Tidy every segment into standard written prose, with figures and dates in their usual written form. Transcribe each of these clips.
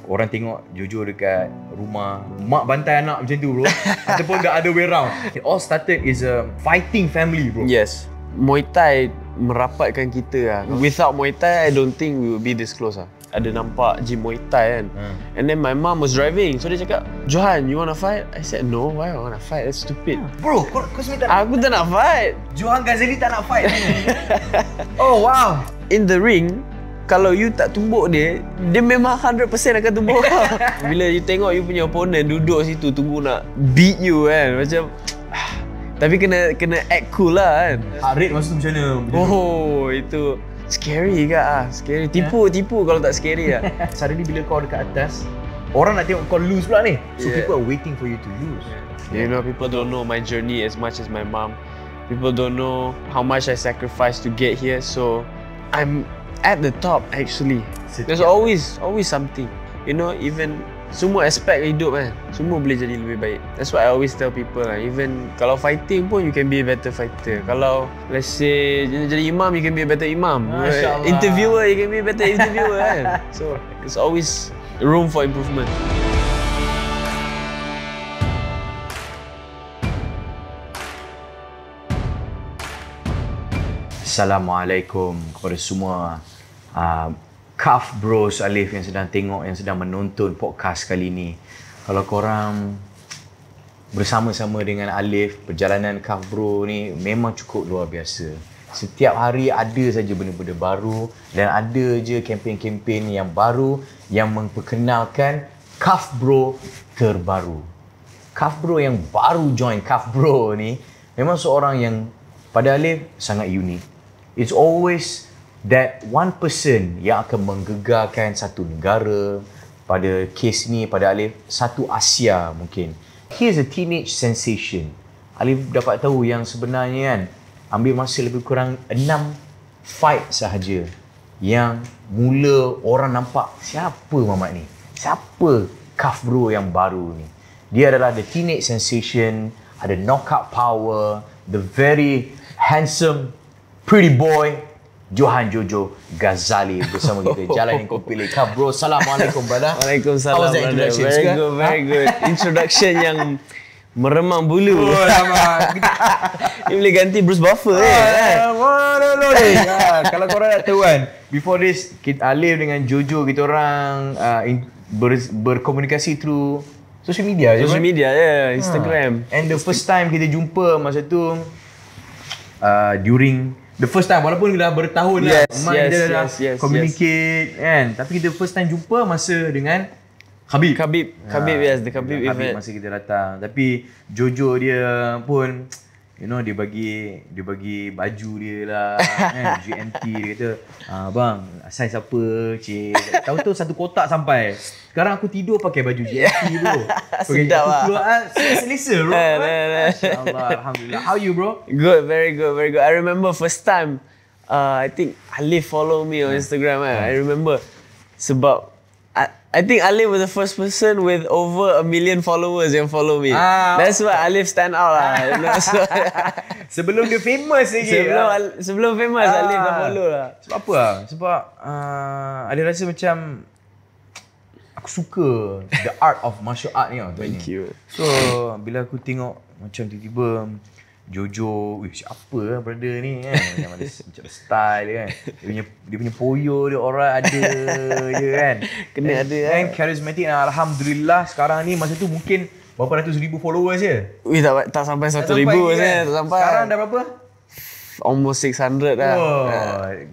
orang tengok Jojo dekat rumah, mak bantai anak macam tu bro. Ataupun the other way round. It all started is a fighting family bro. Yes. Muay Thai merapatkan kita lah. Without Muay Thai, I don't think we would be this close lah. Ada nampak gym Muay Thai kan. And then my mom was driving. So dia cakap, Johan, you wanna fight? I said, no, why I wanna fight? That's stupid. Bro, kau sebenarnya Aku tak nak fight. Johan Ghazali tak nak fight. Oh wow. In the ring, kalau you tak tumbuk dia memang 100% akan tumbuk kau. Bila you tengok you punya opponent duduk situ tunggu nak beat you kan, macam tapi kena act cool lah kan. Heart rate masa tu macam mana? Oh, itu scary ke scary. Tipu kalau tak scary lah. Suddenly bila kau dekat atas, orang nak tengok kau lose pula ni. So people are waiting for you to lose. You know, people don't know my journey as much as my mom. People don't know how much I sacrificed to get here. So I'm at the top actually. There's always something. You know, even semua aspek hidup kan, semua boleh jadi lebih baik. That's why I always tell people lah, even kalau fighting pun you can be a better fighter. Kalau let's say jadi imam, you can be a better imam. Interviewer, you can be a better interviewer kan. So there's always room for improvement. Assalamualaikum kepada semua Kaf Bros Alif yang sedang tengok, yang sedang menonton podcast kali ni. Kalau korang bersama-sama dengan Alif, perjalanan Kaf Bro ni memang cukup luar biasa. Setiap hari ada saja benda-benda baru dan ada je kempen-kempen yang baru yang memperkenalkan Kaf Bro terbaru. Kaf Bro yang baru join Kaf Bro ni memang seorang yang pada Alif sangat unik. It's always that one person yang akan menggegarkan satu negara, pada kes ni pada Alif satu Asia mungkin. He is a teenage sensation. Alif dapat tahu yang sebenarnya kan ambil masa lebih kurang 6 fight sahaja yang mula orang nampak siapa Mamat ni, siapa Kaf Bro yang baru ni. Dia adalah the teenage sensation, ada knockout power, the very handsome pretty boy Johan Jojo Ghazali bersama kita. Jalan yang kau pilih. Kaf Bro, Assalamualaikum brother. Waalaikumsalam. How was that introduction? Very good. Introduction yang meremang bulu. Oh, lama. Ini boleh ganti Bruce Buffer kan? Kalau korang nak tahu kan, before this, Alif dengan Jojo kita orang berkomunikasi through social media. Social media, Instagram. And the first time kita jumpa masa tu during the first time, walaupun dah bertahun lah kita dah communicate kan, tapi kita first time jumpa masa dengan Khabib. The Khabib event. Masa kita datang. Tapi Jojo dia pun you know, dia bagi baju dia lah kan, GMT. Dia kata, bang, saiz apa cik. Tahu-tahu satu kotak sampai. Sekarang aku tidur pakai baju GMT bro. Sedap lah. Keluar selesa bro. Masya-Allah, alhamdulillah. How you bro? Good, very good. I remember first time I think Alif follow me on Instagram kan. I remember sebab I think Alif was the first person with over 1 million followers yang follow me. That's why Alif stand out lah. Sebelum dia famous lagi. Sebelum famous Alif dah follow lah. Sebab apa lah? Sebab ada rasa macam aku suka the art of martial art ni. Thank you. So bila aku tengok macam tiba-tiba Jojo, siapa lah brother ni kan, macam style dia kan, dia punya poyo dia orang ada je kan, kena ada kan, charismatic. Dan alhamdulillah sekarang ni, masa tu mungkin berapa ratus ribu followers je. Tak sampai 1,000 kan? Tak sampai. Sekarang dah berapa? Almost 600 dah.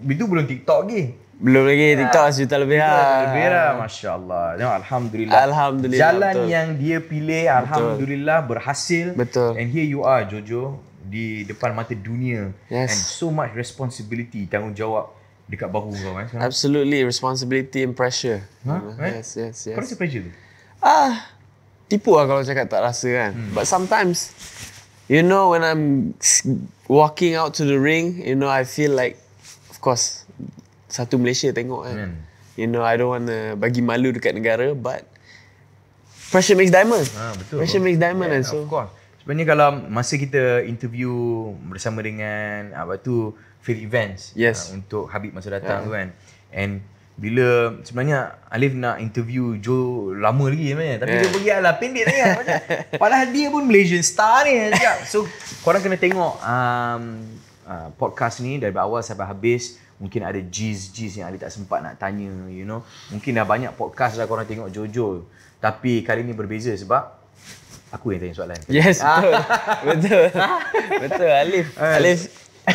Itu belum TikTok lagi. Belum lagi, TikTok sejuta lebih lah. Masya Allah. Alhamdulillah. Jalan betul. Yang dia pilih, alhamdulillah berhasil. Betul. And here you are Jojo, di depan mata dunia. And so much responsibility, tanggungjawab dekat bahu kau kan. Absolutely, responsibility and pressure. Yes. Kau rasa pressure tu? Tipu lah kalau cakap tak rasa kan. But sometimes, you know, when I'm walking out to the ring, you know, I feel like, of course, satu Malaysia tengok kan. You know, I don't want to bagi malu dekat negara, but pressure makes diamond. Betul. Pressure makes diamond. And so of course. Sebenarnya kalau masa kita interview bersama dengan Field Events untuk Habib masa datang tu kan, and bila sebenarnya Alif nak interview Joe lama lagi sebenarnya, tapi dia bagi lah pendek sangat. Padahal dia pun Malaysian star ni cakap. So korang kena tengok podcast ni dari awal sampai habis. Mungkin ada G's yang Alif tak sempat nak tanya, you know. Mungkin dah banyak podcast dah korang tengok Jojo. Tapi kali ni berbeza sebab aku yang tanya soalan. Yes, betul. Betul. Alif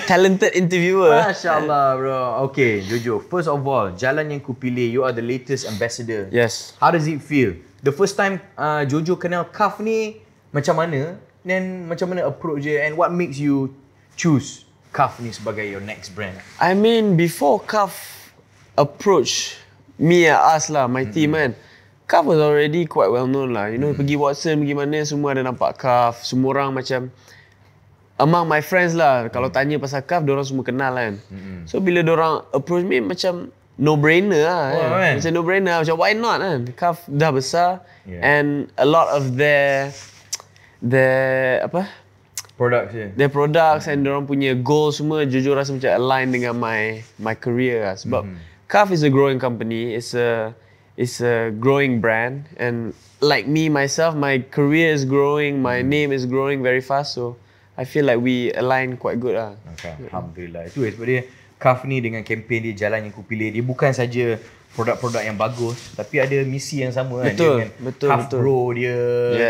talented interviewer. Masya-Allah bro. Okay, Jojo. First of all, jalan yang ku pilih, you are the latest ambassador. Yes. How does it feel? The first time Jojo kenal Kaf ni macam mana? Then macam mana approach dia and what makes you choose Kaf ni sebagai your next brand? I mean, before Kaf approach me and us lah, my team kan, Kaf was already quite well known lah. You know, pergi Watson, pergi mana, semua ada nampak Kaf. Semua orang macam, among my friends lah, kalau tanya pasal Kaf, diorang semua kenal kan. So, bila diorang approach me, macam no-brainer lah. Kan? Macam no-brainer, macam why not kan? Kaf dah besar and a lot of their Products je. Their products and diorang punya goals semua jujur rasa macam align dengan my career lah. Sebab Kaf is a growing company, it's a growing brand, and like me myself, my career is growing, my name is growing very fast, so I feel like we align quite good lah. Okay. Alhamdulillah. Itu sebab dia Kaf ni dengan kempen dia, jalan yang ku pilih, dia bukan saja produk-produk yang bagus, tapi ada misi yang sama kan. Betul, dia dengan Kaf Bro dia,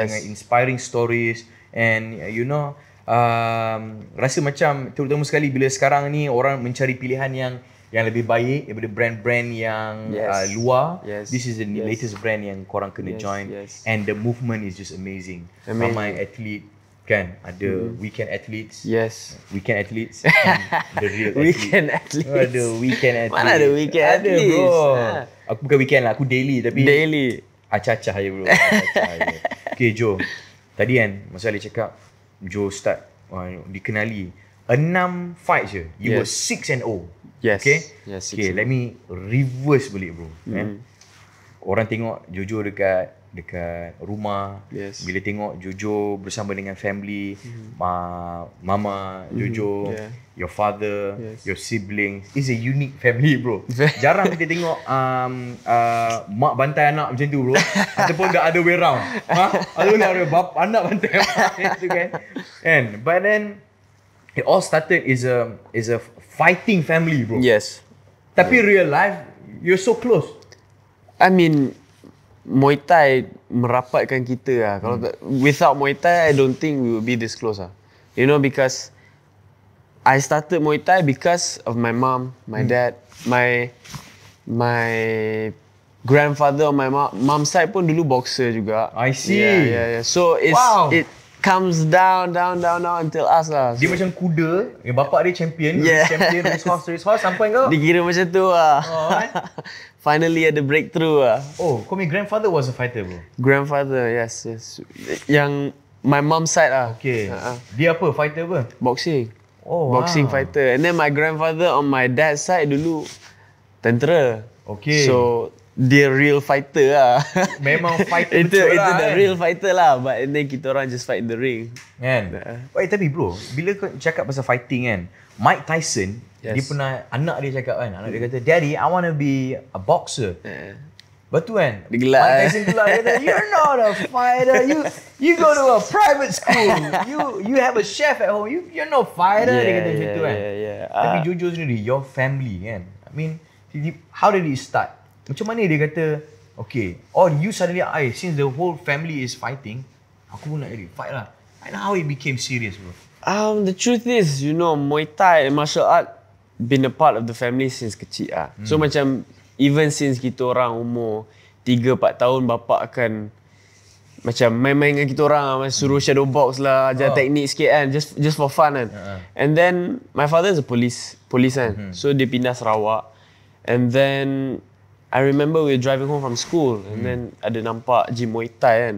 dengan inspiring stories, and you know, rasa macam terutama sekali bila sekarang ni orang mencari pilihan yang lebih baik daripada brand-brand yang luar. This is the latest brand yang korang kena join, and the movement is just amazing. Ramai athlete kan, ada weekend athletes. Weekend athletes and the real athletes. Weekend athletes. Ada weekend athletes. Mana ada weekend athletes? Ada bro. Aku bukan weekend lah, aku daily, tapi daily. Acah-acah je bro. Acah-acah je. Okay Jo, tadi kan Masa Ali cakap Joe start dikenali 6 fights je. You were 6-0. Okay? Okay, let me reverse balik bro. Orang tengok Jojo dekat rumah. Bila tengok Jojo bersama dengan family, mama Jojo, your father, your siblings, it's a unique family bro. Jarang kita tengok mak bantai anak macam tu bro. Ataupun the other way round. Ataupun ada anak bantai mak tu kan. And but then it all started is a fighting family bro. Tapi real life you're so close. I mean, Muay Thai merapatkan kita lah. Kalau without Muay Thai, I don't think we would be this close lah. You know, because I started Muay Thai because of my mom, my dad, my grandfather on my mom side pun dulu boxer juga. I see. Yeah. So it comes down until us lah. Dia macam kuda, yang bapak dia champion, champion race horse sampai kau. Dikira macam tu lah. Finally ada breakthrough lah. Oh, kau punya grandfather was a fighter bro? Grandfather, yes. Yang my mom side lah. Okay. Dia apa? Fighter apa? Boxing. Oh, boxing fighter. And then my grandfather on my dad's side dulu tentera. Okay. So dia real fighter lah. Memang fighter betul lah. Itu the real fighter lah. But then kita orang just fight in the ring. Kan? Tapi bro, bila kau cakap pasal fighting kan, Mike Tyson, dia pernah, anak dia cakap kan, anak dia kata, Daddy, I want to be a boxer. Betul kan? Digelak. Mike Tyson gelak, dia kata, you're not a fighter. You go to a private school. You have a chef at home. You're no fighter. Dia kata macam tu kan. Tapi jujur sendiri, your family kan. I mean, how did it start? Macam mana dia kata, okay, you suddenly, since the whole family is fighting, aku pun nak jadi fight lah. And how it became serious bro? The truth is, you know, Muay Thai and martial art been a part of the family since kecil lah. So macam even since kita orang umur 3-4 tahun, bapak akan macam main-main dengan kita orang, suruh shadow box lah, ajar teknik sikit kan, just for fun kan. And then my father is a police kan. So dia pindah Sarawak. And then I remember we were driving home from school and then ada nampak gym Muay Thai kan.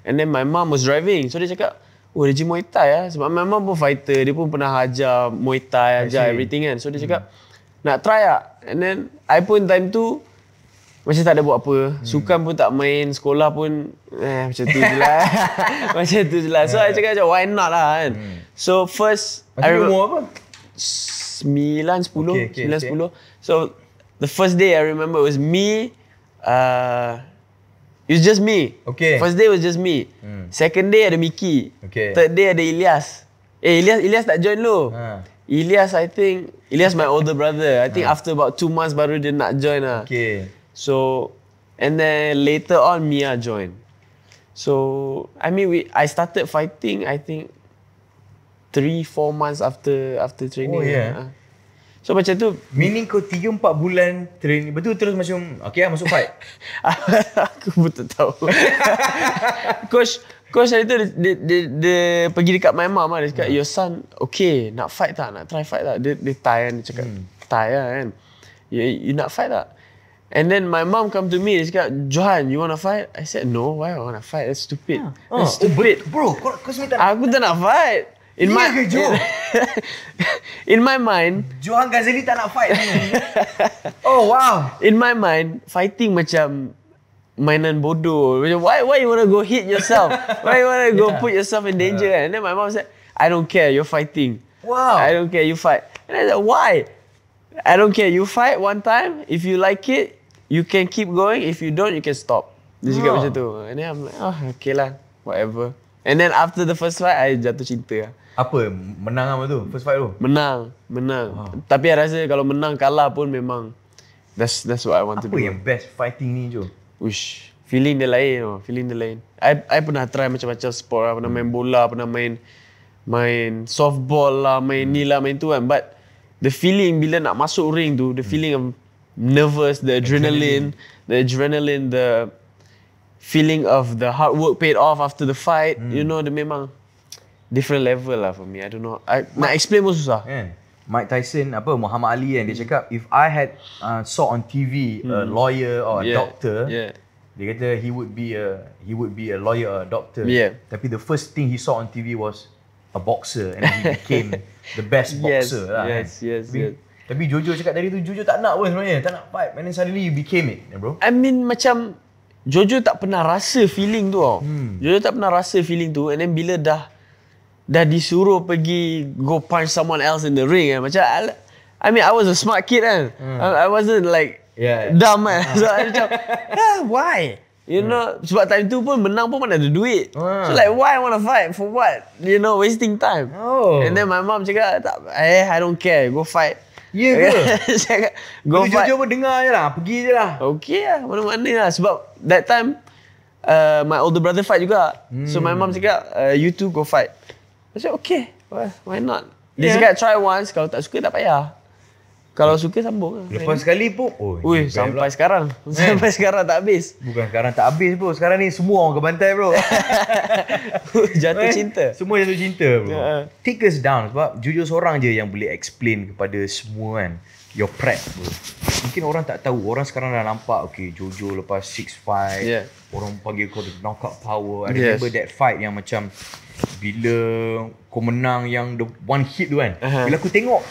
And then my mom was driving. So dia cakap, ada gym Muay Thai lah. Sebab my mom pun fighter. Dia pun pernah ajar Muay Thai, ajar everything kan. So dia cakap, nak try lah. And then I pun time tu macam tak ada buat apa. Sukan pun tak main. Sekolah pun macam tu je lah. Macam tu je lah. So I cakap macam why not lah kan. So first, umur apa? 9, 10. 9, 10. So the first day I remember it was me. It was just me. Okay. First day was just me. Second day ada Mickey. Okay. Third day ada Ilyas. Ilyas tak join dulu. Ilyas Ilyas my older brother. I think after about 2 months baru dia nak join lah. Okay. So, and then later on Mia joined. So, I mean I started fighting I think 3-4 months after training. Oh yeah. So macam tu. Meaning kau 3-4 bulan training, betul terus macam okay lah masuk fight? Aku pun tak tahu. Coach hari tu dia pergi dekat my mom lah. Dia cakap, your son okay, nak fight tak? Nak try fight tak? Dia Thai kan, dia cakap Thai lah kan. You nak fight tak? And then my mom come to me, dia cakap, Johan, you wanna fight? I said, no, why I wanna fight? That's stupid. That's stupid. Bro, kau sebenarnya aku tak nak fight. In my mind, Johan Ghazali tak nak fight ni. Oh wow. In my mind, fighting macam mainan bodoh. Macam why you wanna go hit yourself? Why you wanna go put yourself in danger? And then my mom said, I don't care, you're fighting. Wow. I don't care, you fight. And I said, why? I don't care, you fight one time. If you like it, you can keep going. If you don't, you can stop. Dia cakap macam tu. And then I'm like, oh okay lah, whatever. And then after the first fight, I jatuh cinta. Apa? Menang apa tu? First fight tu? Menang. Wow. Tapi I rasa kalau menang kalah pun memang that's what I want to do. Apa yang best fighting ni Jo? Uish, feeling dia lain. Feeling dia lain. I pernah try macam-macam sport lah. Pernah main bola, pernah main softball lah, main ni lah, main tu kan. But the feeling bila nak masuk ring tu, the feeling of nervous, the adrenaline, the feeling of the hard work paid off after the fight, you know, dia memang different level lah for me. I don't know. Nak explain pun susah. Mike Tyson, Muhammad Ali kan, dia cakap, if I had saw on TV a lawyer or a doctor, dia kata he would be a lawyer or a doctor. Tapi the first thing he saw on TV was a boxer and he became the best boxer lah. Yes. Tapi Jojo cakap tadi tu, Jojo tak nak pun sebenarnya, tak nak fight. And then suddenly you became it, bro. I mean macam Jojo tak pernah rasa feeling tu tau. Jojo tak pernah rasa feeling tu, and then bila dah disuruh pergi go punch someone else in the ring kan. Macam I mean I was a smart kid kan. I wasn't like dumb kan. So I macam why? You know, sebab time tu pun menang pun mana ada duit. So like why I want to fight? For what? You know, wasting time. And then my mom cakap, I don't care, go fight. Ya ke? Cakap, go fight. Jojo pun dengar je lah, pergi je lah. Okay lah, mana-mana lah. Sebab that time my older brother fight juga. So my mom cakap, you two go fight. I said, okay, why not? Dia cakap try once, kalau tak suka tak payah. Kalau suka sambung lah. Lepas sekali pun, sampai sekarang. Sampai sekarang tak habis. Bukan sekarang tak habis bro, sekarang ni semua orang kebantai bro. Jatuh cinta. Semua jatuh cinta bro. Take us down sebab jujur seorang je yang boleh explain kepada semua kan. Your prep bro. Mungkin orang tak tahu, orang sekarang dah nampak, okay Jojo lepas 6 fight, orang panggil kau the knockout power. I remember that fight yang macam bila kau menang yang the one hit tu kan. Bila aku tengok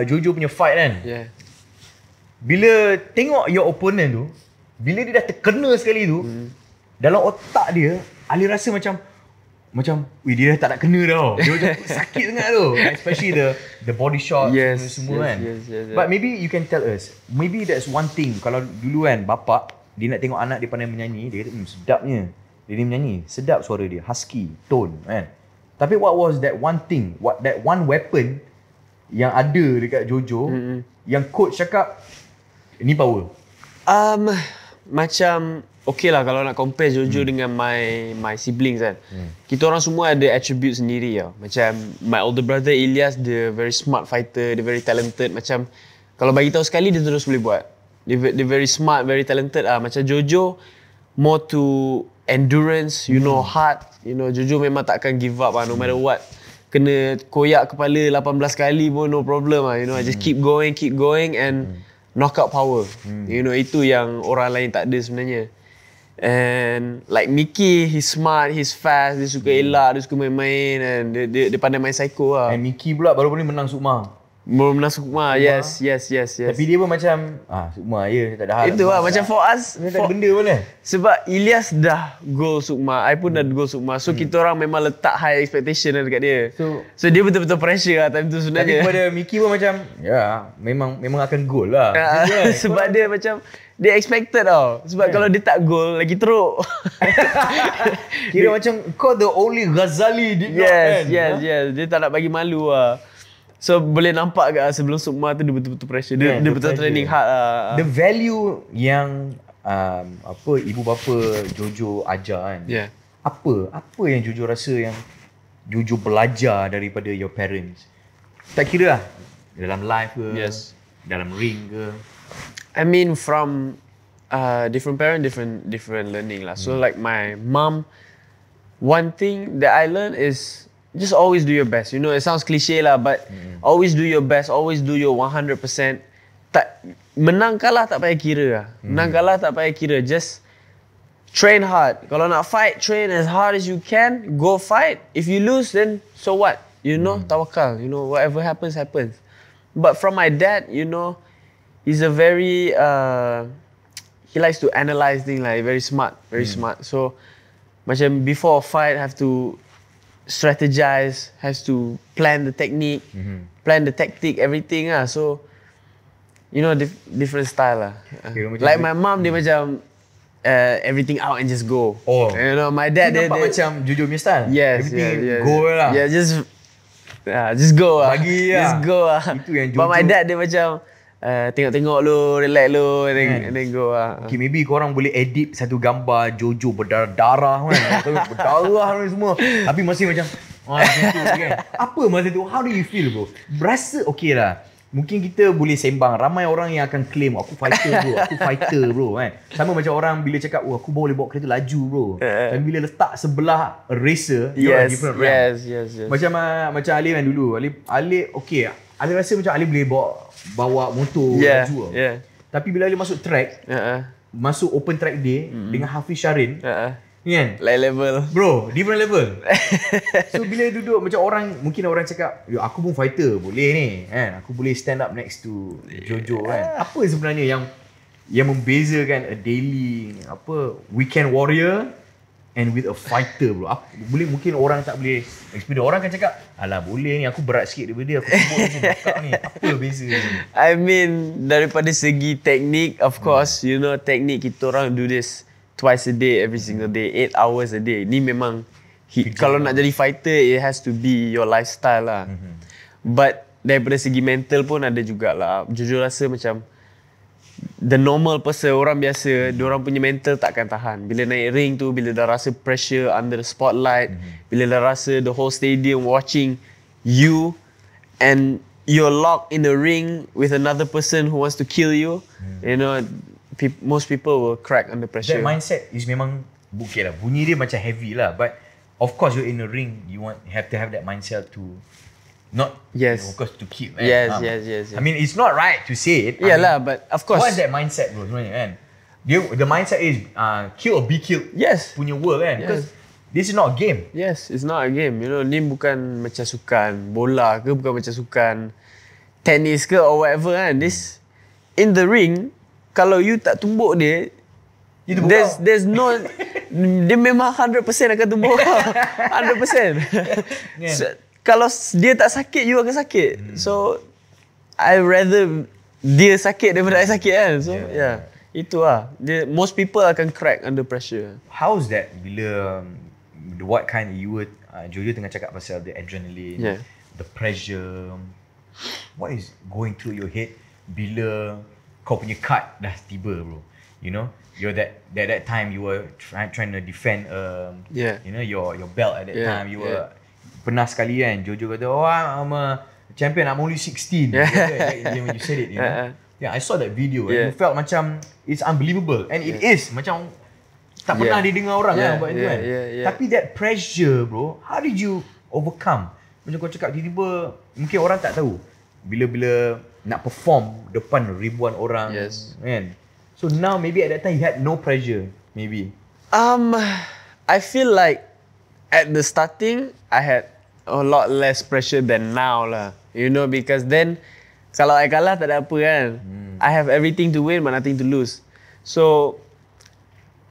Jojo punya fight kan, bila tengok your opponent tu, bila dia dah terkena sekali tu, dalam otak dia Ali rasa macam dia dah tak nak kena dah. Dia macam sakit sangat tu. Especially the body shot semua kan. But maybe you can tell us, maybe that's one thing. Kalau dulu kan bapak dia nak tengok anak dia pandai menyanyi, dia kata sedapnya dia ni menyanyi, sedap suara dia, husky, tone kan. Tapi what was that one thing, that one weapon yang ada dekat Jojo yang coach cakap ni power? Macam okay lah kalau nak compare Jojo dengan my siblings kan. Kita orang semua ada attribute sendiri tau. Macam my older brother Ilyas, dia very smart fighter, dia very talented. Macam kalau bagi tahu sekali dia terus boleh buat. Dia very smart, very talented ah. Macam Jojo more to endurance, you know, heart. You know, Jojo memang tak akan give up no matter what. Kena koyak kepala 18 kali pun no problem lah. You know, I just keep going and knockout power. You know, itu yang orang lain tak ada sebenarnya. And like Mickey, he's smart, he's fast, dia suka elak, dia suka main-main, and dia pandai main psycho lah. And Mickey pula baru ni menang Sukma. Baru menang Sukma. Yes. Tapi dia pun macam Sukma je, tak ada hal. Itu lah macam for us. Dia tak ada benda pun Sebab Ilyas dah gol Sukma, I pun dah gol Sukma. So kita orang memang letak high expectation dekat dia. So dia betul-betul pressure lah time tu sebenarnya. Tapi kepada Mickey pun macam memang akan gol lah. Sebab dia macam dia expected tau. Sebab kalau dia tak gol lagi teruk. Kira macam kau the only Ghazali did not end. Yes. Dia tak nak bagi malu lah. So boleh nampak kat sebelum Sukma tu dia betul-betul pressure. Dia betul training hard lah. The value yang ibu bapa Jojo ajar kan. Apa yang Jojo rasa yang Jojo belajar daripada your parents? Tak kira lah dalam live ke, dalam ring ke. I mean from different parent, different learning lah. So like my mom, one thing that I learned is just always do your best. You know, it sounds cliche lah, but always do your best, always do your 100%. Menang kalah tak payah kira lah. Menang kalah tak payah kira. Just train hard. Kalau nak fight, train as hard as you can. Go fight. If you lose, then so what? You know, tawakal. You know, whatever happens, happens. But from my dad, you know, he's a very, he likes to analyze things like very smart. So, macam before a fight, have to strategize, has to plan the technique, plan the tactic, everything lah. So, you know, different style lah. Like my mom, dia macam everything out and just go. You know, my dad dia macam Jojo punya style. Everything go lah. Just go lah. Bagi just go lah. Itu yang Jojo. But my dad dia macam tengok-tengok lu, relax lu, and then go lah. Okay, maybe korang boleh edit satu gambar Jojo berdarah-darah kan. Berdarah ni semua. Tapi masih macam gitu kan. Apa masa tu? How do you feel bro? Berasa okay lah. Mungkin kita boleh sembang. Ramai orang yang akan claim aku fighter bro kan. Sama macam orang bila cakap aku boleh bawa kereta laju bro. Dan bila letak sebelah racer, different rank. Yes. Macam Ali kan dulu. Ali okay. Ali rasa macam Ali boleh bawa motor laju. Tapi bila Ali masuk track, masuk open track day dengan Hafiz Syarin, kan? Lain level. Bro, different level. So bila duduk macam mungkin orang cakap, aku pun fighter, boleh ni, kan? Aku boleh stand up next to Jojo kan. Apa sebenarnya yang membezakan a daily weekend warrior and with a fighter bro? Mungkin orang tak boleh explain. Orang kan cakap, alah boleh ni, aku berat sikit daripada dia, aku sibuk ni. Apa beza ni? I mean, daripada segi teknik, of course, you know, teknik kita orang do this twice a day, every single day, 8 hours a day. Ni memang, kalau nak jadi fighter, it has to be your lifestyle lah. But daripada segi mental pun ada jugalah. Jujur rasa macam, the normal person, orang biasa, diorang punya mental takkan tahan. Bila naik ring tu, bila dah rasa pressure under the spotlight, bila dah rasa the whole stadium watching you and you're locked in the ring with another person who wants to kill you, you know, most people will crack under pressure. That mindset is memang bukit lah. Bunyi dia macam heavy lah. But of course you're in the ring, you have to have that mindset to not, of course, to keep. Yes. I mean, it's not right to say it. Yeah, but of course. What's that mindset bro sebenarnya kan? The mindset is kill or be killed. Yes. Punya world kan? Because this is not a game. Yes, it's not a game. You know, ni bukan macam sukan bola ke, bukan macam sukan tenis ke or whatever kan. This, in the ring, kalau you tak tumbuk dia, there's no, dia memang 100% akan tumbuk kau. 100%. So, kalau dia tak sakit, you akan sakit. So, I rather dia sakit daripada I sakit kan. So, itu lah. Most people akan crack under pressure. How's that bila, what kind you were, Jojo tengah cakap pasal the adrenaline, the pressure. What is going through your head bila kau punya cut dah tiba bro? You know, you're that time you were trying to defend, you know, your belt at that time. You were pernah sekali kan Jojo kata, I'm a champion, I'm only 16. When you said it, you know. I saw that video and you felt macam it's unbelievable and it is macam tak pernah didengar orang kan buat itu kan. Tapi that pressure bro, how did you overcome? Macam kau cakap tiba-tiba mungkin orang tak tahu bila nak perform depan ribuan orang kan. So now maybe at that time you had no pressure maybe. I feel like at the starting I had a lot less pressure than now lah. You know, because then kalau I kalah tak ada apa kan. I have everything to win but nothing to lose. So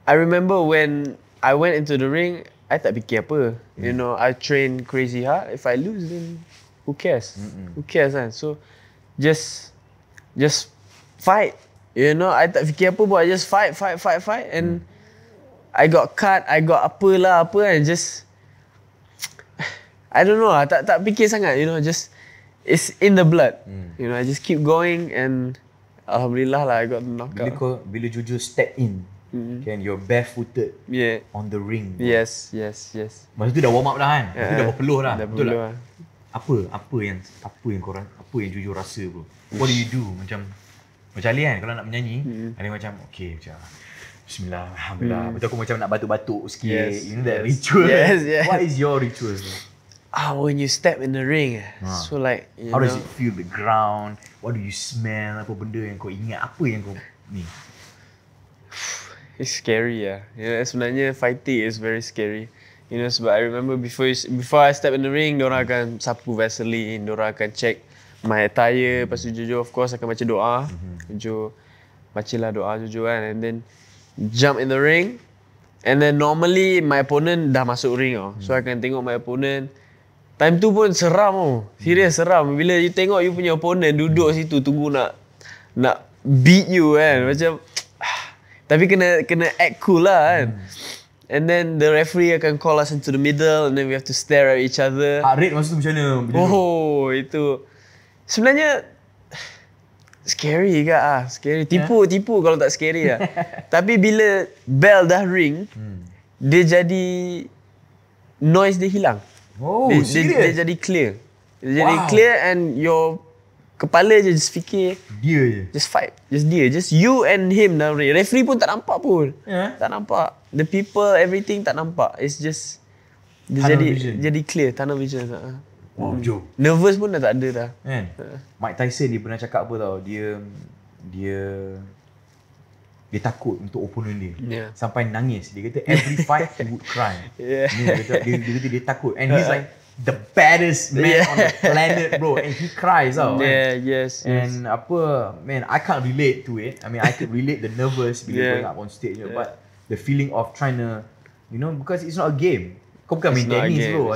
I remember when I went into the ring, I tak fikir apa. You know, I train crazy hard. If I lose, then who cares? Who cares kan? So just fight. You know, I tak fikir apa pun. I just fight. And I got cut, I got apa kan. Just I don't know lah. Tak fikir sangat. You know, just it's in the blood. You know, I just keep going and alhamdulillah lah I got the knockout. Bila Jojo step in, kan, you're barefooted on the ring. Yes. Masa tu dah warm up dah kan? Masa tu dah berpeluh dah. Dah Betul berpeluh tak? Apa yang Jojo rasa bro? What do you do? Macam Ali kan, kalau nak menyanyi, ada macam okay, macam bismillah, alhamdulillah. Betul aku macam nak batuk-batuk sikit. You know that ritual. Yes. What is your ritual? When you step in the ring, so like how does it feel, the ground? What do you smell? Apa benda yang kau ingat? Apa yang kau ni? It's scary ya. You know, sebenarnya fighting is very scary. You know, sebab I remember before I step in the ring, diorang akan sapu Vaseline, diorang akan check my attire. Lepas tu Jojo of course akan baca doa. Jojo bacalah doa Jojo kan, and then jump in the ring. And then normally my opponent dah masuk ring so I akan tengok my opponent. Time tu pun seram serius seram. Bila you tengok you punya opponent duduk situ tunggu nak beat you kan, macam tapi kena act cool lah kan. And then the referee akan call us into the middle and then we have to stare at each other. Heart rate masa tu macam mana? Itu sebenarnya scary ke scary. Tipu kalau tak scary lah. Tapi bila bell dah ring, dia jadi noise dia hilang. Dia jadi clear. Dia jadi clear and your kepala je just fikir dia je. Just fight. Just you and him dalam ring. Referee pun tak nampak pun. Tak nampak. The people, everything tak nampak. It's just dia jadi clear, tunnel vision. Wow, Joe. Nervous pun dah tak ada dah. Kan? Mike Tyson dia pernah cakap apa tau, dia takut untuk opponent dia. Sampai nangis. Dia kata every fight he would cry. Dia kata dia takut. And he's like the baddest man on the planet bro. And he cries tau. Yes. And man, I can't relate to it. I mean, I could relate the nervous bila going up on stage. But the feeling of trying to, you know, because it's not a game. Kau bukan main tennis bro.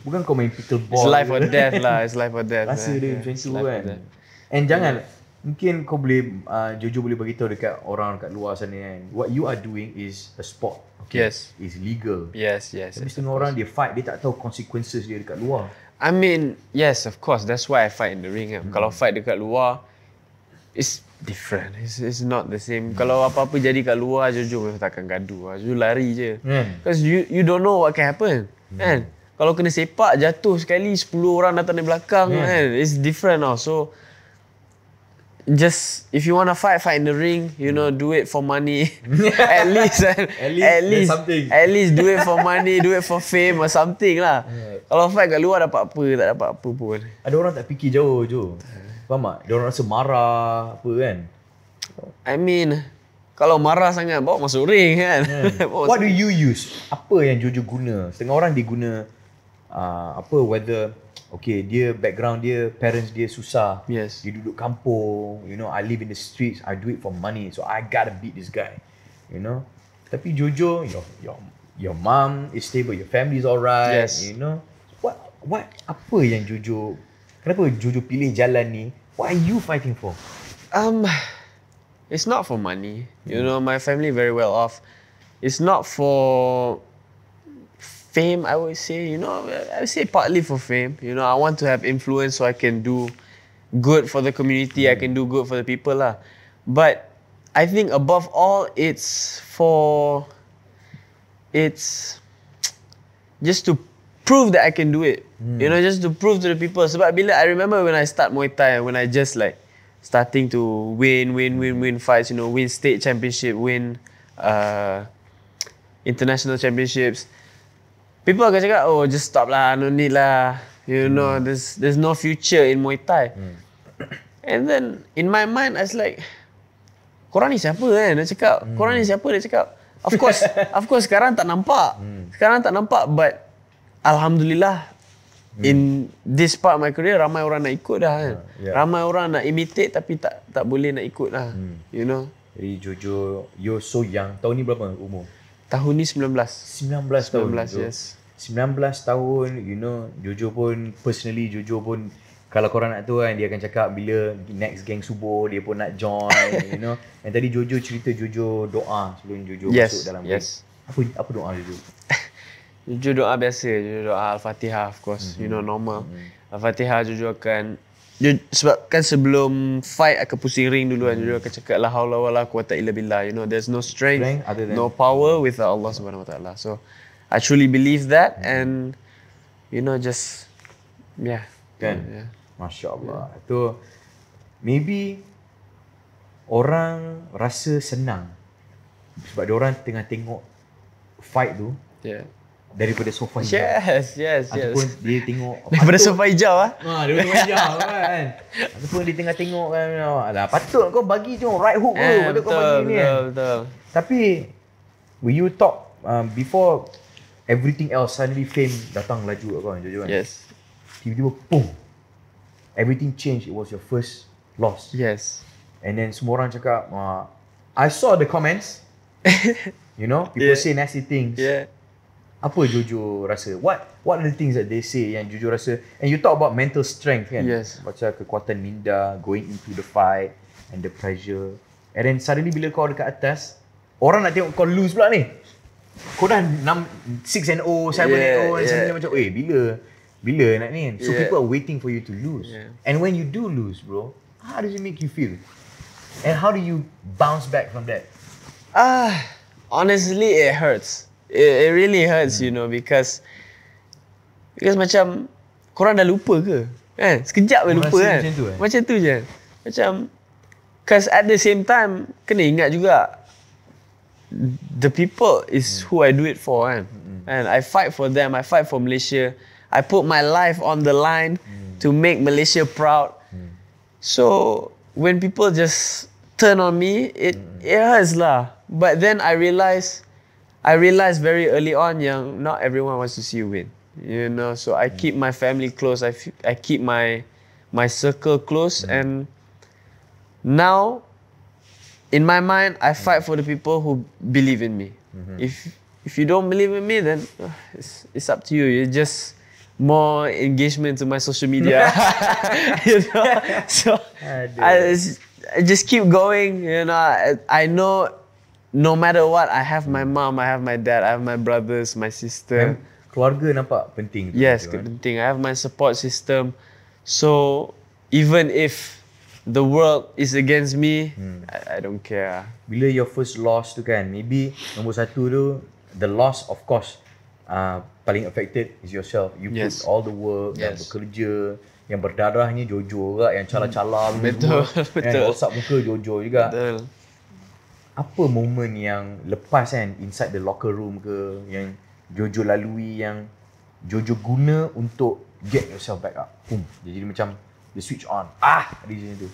Bukan kau main pickleball. It's life or death lah. It's life or death. Rasa dia macam tu kan. And jangan, mungkin kau boleh, Jojo boleh beritahu dekat orang dekat luar sana kan. What you are doing is a sport. Okay? Yes. It's legal. Yes. Tapi setengah orang dia fight, dia tak tahu consequences dia dekat luar. I mean, yes, of course. That's why I fight in the ring. Kalau fight dekat luar, it's different. It's not the same. Kalau apa-apa jadi kat luar, Jojo memang takkan gaduh. Jojo lari je. Because you don't know what can happen. Kan? Kalau kena sepak, jatuh sekali, 10 orang datang dari belakang. Kan? It's different now. So, just if you want to fight in the ring, you know, do it for money. at least do it for money, do it for fame or something lah. Kalau fight kat luar dapat apa, tak dapat apa pun. Ada orang tak fikir jauh, Jo. Faham tak? Dia orang rasa marah apa kan. I mean, kalau marah sangat bawa masuk ring kan. What do you use? Apa yang Jojo guna? Setengah orang dia guna whether okay, dia background dia, parents dia susah. Yes. Dia duduk kampung, you know, I live in the streets, I do it for money, so I gotta beat this guy. You know? Tapi Jojo, your mom is stable, your family is alright. Yes. You know? What apa yang Jojo, kenapa Jojo pilih jalan ni? What are you fighting for? It's not for money. You know, my family very well off. It's not for fame, I would say. You know, I would say partly for fame. You know, I want to have influence so I can do good for the community. I can do good for the people lah. But I think above all, it's just to prove that I can do it. You know, just to prove to the people. Sebab I remember when I start Muay Thai, when I just like starting to win fights, you know, win state championship, win international championships. People akan cakap, oh just stop lah, no need lah. You know, there's no future in Muay Thai. And then in my mind, I was like, korang ni siapa kan? Dia cakap, korang ni siapa? Dia cakap, of course sekarang tak nampak. Sekarang tak nampak, but alhamdulillah, in this part of my career, ramai orang nak ikut dah kan. Ramai orang nak imitate tapi tak boleh nak ikut lah. You know. Jadi Jojo, you're so young. Tahun ni berapa umur? Tahun ni 19. 19 tahun. 19, yes. 19 tahun, you know, Jojo pun, personally Jojo pun, kalau korang nak tahu kan, dia akan cakap bila next gang subuh, dia pun nak join, you know. And tadi Jojo cerita Jojo doa sebelum Jojo masuk dalam game. Apa doa Jojo? Jojo doa biasa, Jojo doa Al-Fatihah of course, you know, normal. Al-Fatihah Jojo akan, sebab kan sebelum fight akan pusing ring dulu kan, Jojo akan cakap la haula wala quwata illa billah, you know, there's no strength no power without Allah Subhanahu Wa Taala. So I truly believe that and you know just kan. Masya Allah. Itu maybe orang rasa senang sebab dia orang tengah tengok fight tu daripada sofa hijau. Yes. Ataupun dia tengok daripada sofa hijau daripada sofa hijau kan. Ataupun dia tengah tengok kan, alah patut kau bagi je right hook tu, patut kau bagi ni. Betul. Tapi when you talk before everything else, suddenly fame datang laju kat kau kan, Jojo kan. Yes. Tiba-tiba boom. Everything changed. It was your first loss. Yes. And then semua orang cakap, I saw the comments. You know, people say nasty things. Apa Jojo rasa? What are the things that they say yang Jojo rasa? And you talk about mental strength kan? Yes. Macam kekuatan minda, going into the fight and the pressure. And then suddenly bila kau dekat atas, orang nak tengok kau lose pula ni. Kau dah 6-0, 7-0 and suddenly macam, bila nak ni kan? So people are waiting for you to lose. And when you do lose bro, how does it make you feel? And how do you bounce back from that? Honestly it hurts. It really hurts, you know, because macam korang dah lupa ke? Kan? Sekejap je lupa kan? Macam tu je. Macam, cause at the same time, kena ingat juga, the people is who I do it for kan? And I fight for them, I fight for Malaysia. I put my life on the line to make Malaysia proud. So, when people just turn on me, it hurts lah. But then I realized very early on yang not everyone wants to see you win. You know, so I keep my family close. I keep my circle close, and now, in my mind, I fight for the people who believe in me. If you don't believe in me, then it's up to you. You're just more engagement to my social media. You know, so I just keep going. You know, I know. No matter what, I have my mom, I have my dad, I have my brothers, my sister. Keluarga nampak penting. Yes, penting. I have my support system. So even if the world is against me, I don't care. Bila your first loss tu kan, maybe nombor satu tu, the loss of course paling affected is yourself. You put all the work, yang bekerja, yang berdarahnya Jojo juga, yang cala-cala. Betul. Yang rosak muka Jojo juga. Betul. Apa moment yang lepas kan inside the locker room ke yang Jojo lalui yang Jojo guna untuk get yourself back up? Boom. Jadi macam the switch on. Di sini tu.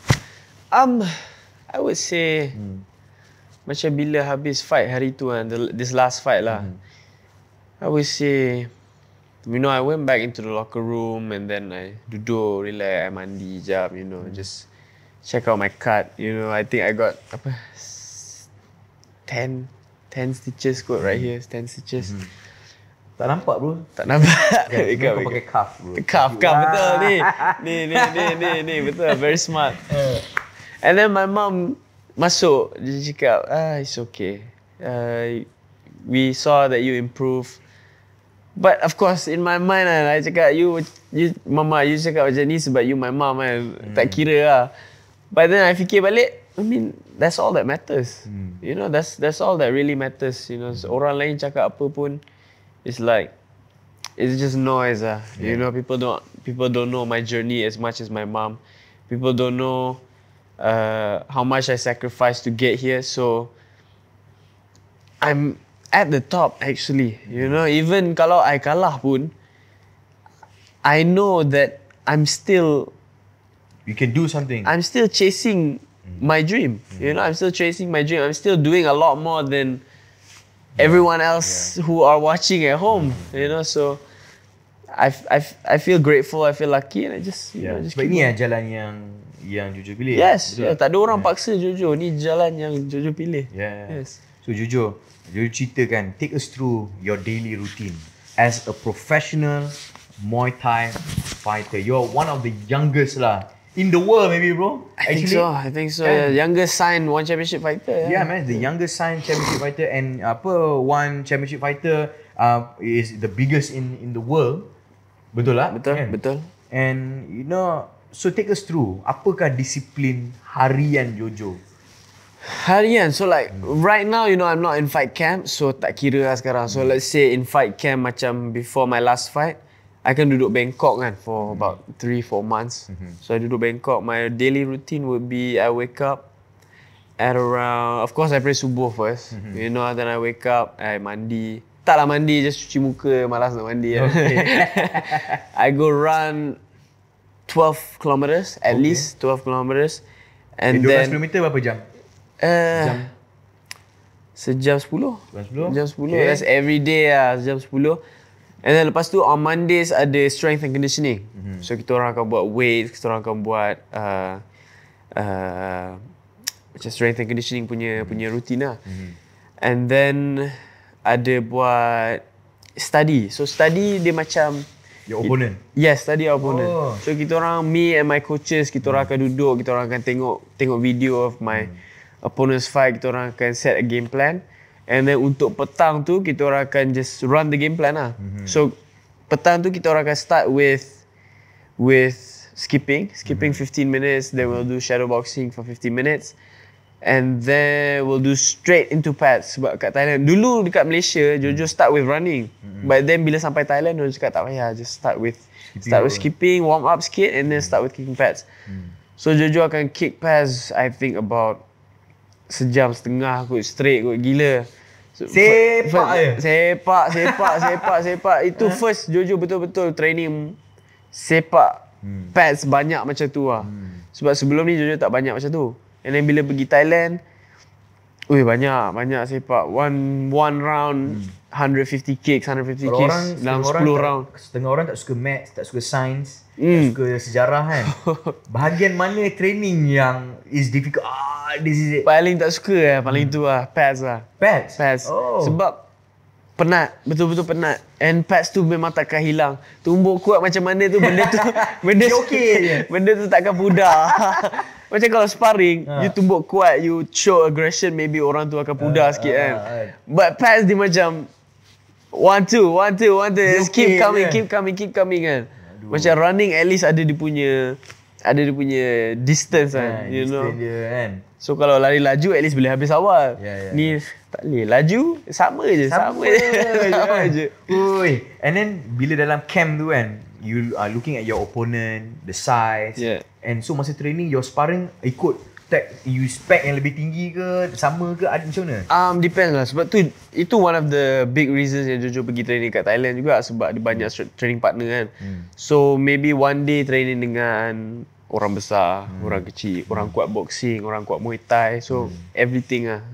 I would say macam bila habis fight hari tu kan, this last fight lah. I would say, you know, I went back into the locker room and then I duduk, relax, I mandi jap, you know, just check out my cut. You know, I think I got 10 stitches kot right here, 10 stitches. Tak nampak bro. Tak nampak. Kau pakai cuff bro. Cuff betul ni betul, very smart. And then my mom masuk, dia cakap, it's okay. We saw that you improve. But of course in my mind I cakap, you mama, you cakap macam ni sebab you my mom kan. Tak kira lah. But then I fikir balik, I mean, that's all that matters. You know, that's all that really matters. You know, so orang lain cakap apa pun, it's like, it's just noise. You know, people don't know my journey as much as my mom. People don't know how much I sacrificed to get here. So I'm at the top actually. You know, even kalau I kalah pun, I know that I'm still. You can do something. I'm still chasing my dream. You know, I'm still chasing my dream. I'm still doing a lot more than everyone else who are watching at home. You know, so I feel grateful, I feel lucky, and I just just Sebab keep ini on. jalan yang Jojo pilih. Yes, Betul? tak ada orang paksa Jojo. Ni jalan yang Jojo pilih. Yes. So Jojo ceritakan, take us through your daily routine as a professional Muay Thai fighter. You're one of the youngest lah in the world, maybe, bro. I think so. Yeah. Youngest signed one championship fighter. Yeah, man, the youngest signed championship fighter, and one championship fighter is the biggest in the world. Betul lah? Betul. And so take us through, apakah disiplin harian Jojo? Harian, so like right now, I'm not in fight camp, so tak kira lah sekarang. So let's say in fight camp, macam before my last fight, I can duduk Bangkok kan for about 3-4 months. So I duduk Bangkok. My daily routine would be I wake up at around, of course I pray subuh first. Then I wake up, I mandi. Taklah mandi, just cuci muka, malas nak mandi. Okay. I go run 12 kilometers, at least 12 kilometers. And 12 kilometer berapa jam? Sejam 10. Jam 10. Okay. That's every day lah, sejam 10. And then lepas tu on Mondays ada strength and conditioning. So kita orang akan buat weights, kita orang akan buat macam strength and conditioning punya routine lah. And then ada buat study. So study dia macam Your opponent? Yes, study our opponent. So kita orang, me and my coaches, kita orang akan duduk, kita orang akan tengok video of my opponent's fight, kita orang akan set a game plan. And then untuk petang tu, kita orang akan just run the game plan lah. So petang tu kita orang akan start with skipping 15 minutes, then we'll do shadow boxing for 15 minutes. And then we'll do straight into pads. Sebab kat Thailand, dulu dekat Malaysia, Jojo start with running. But then bila sampai Thailand, Jojo cakap tak payah, just start with skipping, warm up sikit, and then start with kicking pads. So Jojo akan kick pads, I think about sejam setengah kot, straight kot, gila. So, sepak. Itu first Jojo betul-betul training sepak pads banyak macam tu lah. Sebab sebelum ni Jojo tak banyak macam tu. And then bila pergi Thailand, banyak sepak. One round 150 kicks dalam 10 round. Setengah orang tak suka maths, tak suka science, tak suka sejarah kan. Bahagian mana training yang is difficult? This is it. Paling tak suka paling tu lah, pads lah. Pads? Sebab penat, betul-betul penat. And pads tu memang takkan hilang. Tumbuk kuat macam mana tu, benda tu takkan pudar. Macam kalau sparring, you tumbuk kuat, you show aggression, maybe orang tu akan pudar sikit kan. But pads dia macam one, two, just keep coming kan. Macam running at least ada dia punya distance kan, you know. Kan. So kalau lari laju at least boleh habis awal. Ni tak boleh laju, sama je. And then bila dalam camp tu kan, you are looking at your opponent, the size. And so masa training, your sparring ikut you spec yang lebih tinggi ke, sama ke, ada macam mana? Depends lah. Sebab tu, itu one of the big reasons yang Jojo pergi training kat Thailand juga. Sebab ada banyak training partner kan. So maybe one day training dengan orang besar, orang kecil, orang kuat boxing, orang kuat Muay Thai. So everything lah.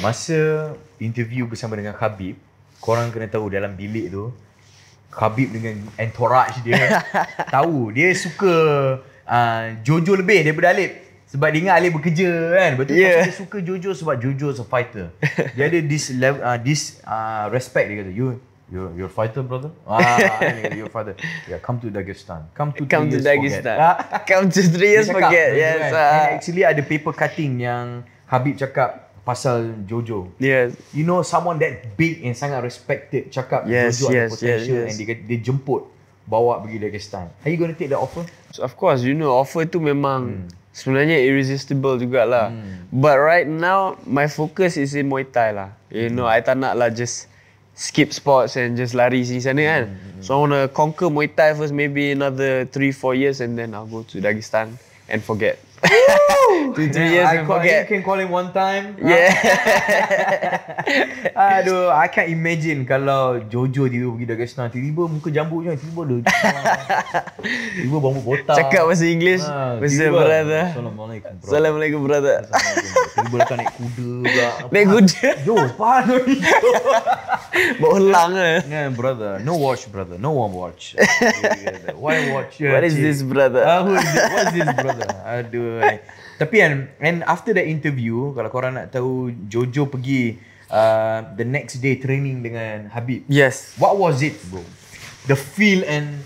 Masa interview bersama dengan Khabib, korang kena tahu dalam bilik tu, Khabib dengan entourage dia tahu dia suka Jojo lebih daripada Alip. Sebab dia ingat Alip bekerja kan. Betul. Dia suka Jojo sebab Jojo is a fighter. Dia ada this level, respect. Dia kata, you're a fighter, brother? You're a fighter. Yeah, come to Dagestan. Come to Dagestan. Come to 3 years forget. Yes. And actually ada paper cutting yang Khabib cakap pasal Jojo. Yes. You know, someone that big and sangat respected cakap Jojo ada potential, and dia jemput bawa pergi Dagestan. Are you going to take the offer? So of course, you know, offer tu memang sebenarnya irresistible jugalah. But right now, my focus is in Muay Thai lah. You know, I tak nak lah just skip sports and just lari sini sana kan. So I want to conquer Muay Thai first, maybe another 3-4 years, and then I'll go to Dagestan and forget. 2-3 years and forget. You can call him one time. Yeah. Aduh, I can't imagine kalau Jojo tiba pergi Dagestan, tiba-tiba muka jambu je, tiba-tiba rambut botak. Cakap bahasa English. Bahasa brother. Assalamualaikum brother. Assalamualaikum brother. Tiba-tiba lepas naik kuda pula. Naik kuda? Yo, faham ni. Bolang lah. Yeah, brother. No watch, brother. No one watch. Why watch? What is this, brother? What's this, brother? Aduh. Tapi kan, and after that interview, kalau korang nak tahu, Jojo pergi the next day training dengan Habib. Yes. What was it, bro? The feel and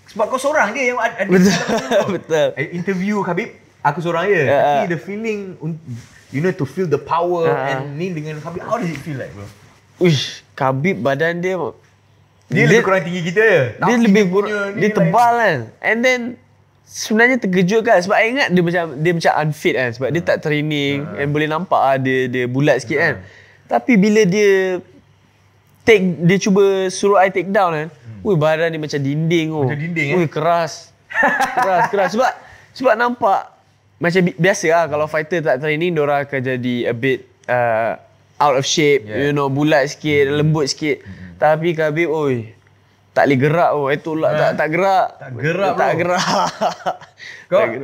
sebab kau seorang je yang ada. Betul. Interview Habib, aku seorang je. Tapi the feeling, you know, to feel the power and ni dengan Habib, how does it feel like, bro? Uish, Khabib badan dia lebih kurang tinggi kita je. Dia lebih kurang, dia tebal kan. And then sebenarnya terkejut kan sebab I ingat dia macam unfit kan sebab dia tak training and boleh nampak dia bulat sikit kan. Tapi bila dia cuba suruh I take down kan. Badan dia macam dinding Macam dinding keras. keras. Sebab nampak macam biasa lah kalau fighter tak training diorang akan jadi a bit out of shape, you know, bulat sikit, lembut sikit. Tapi Khabib, tak boleh gerak tak gerak. Tak gerak.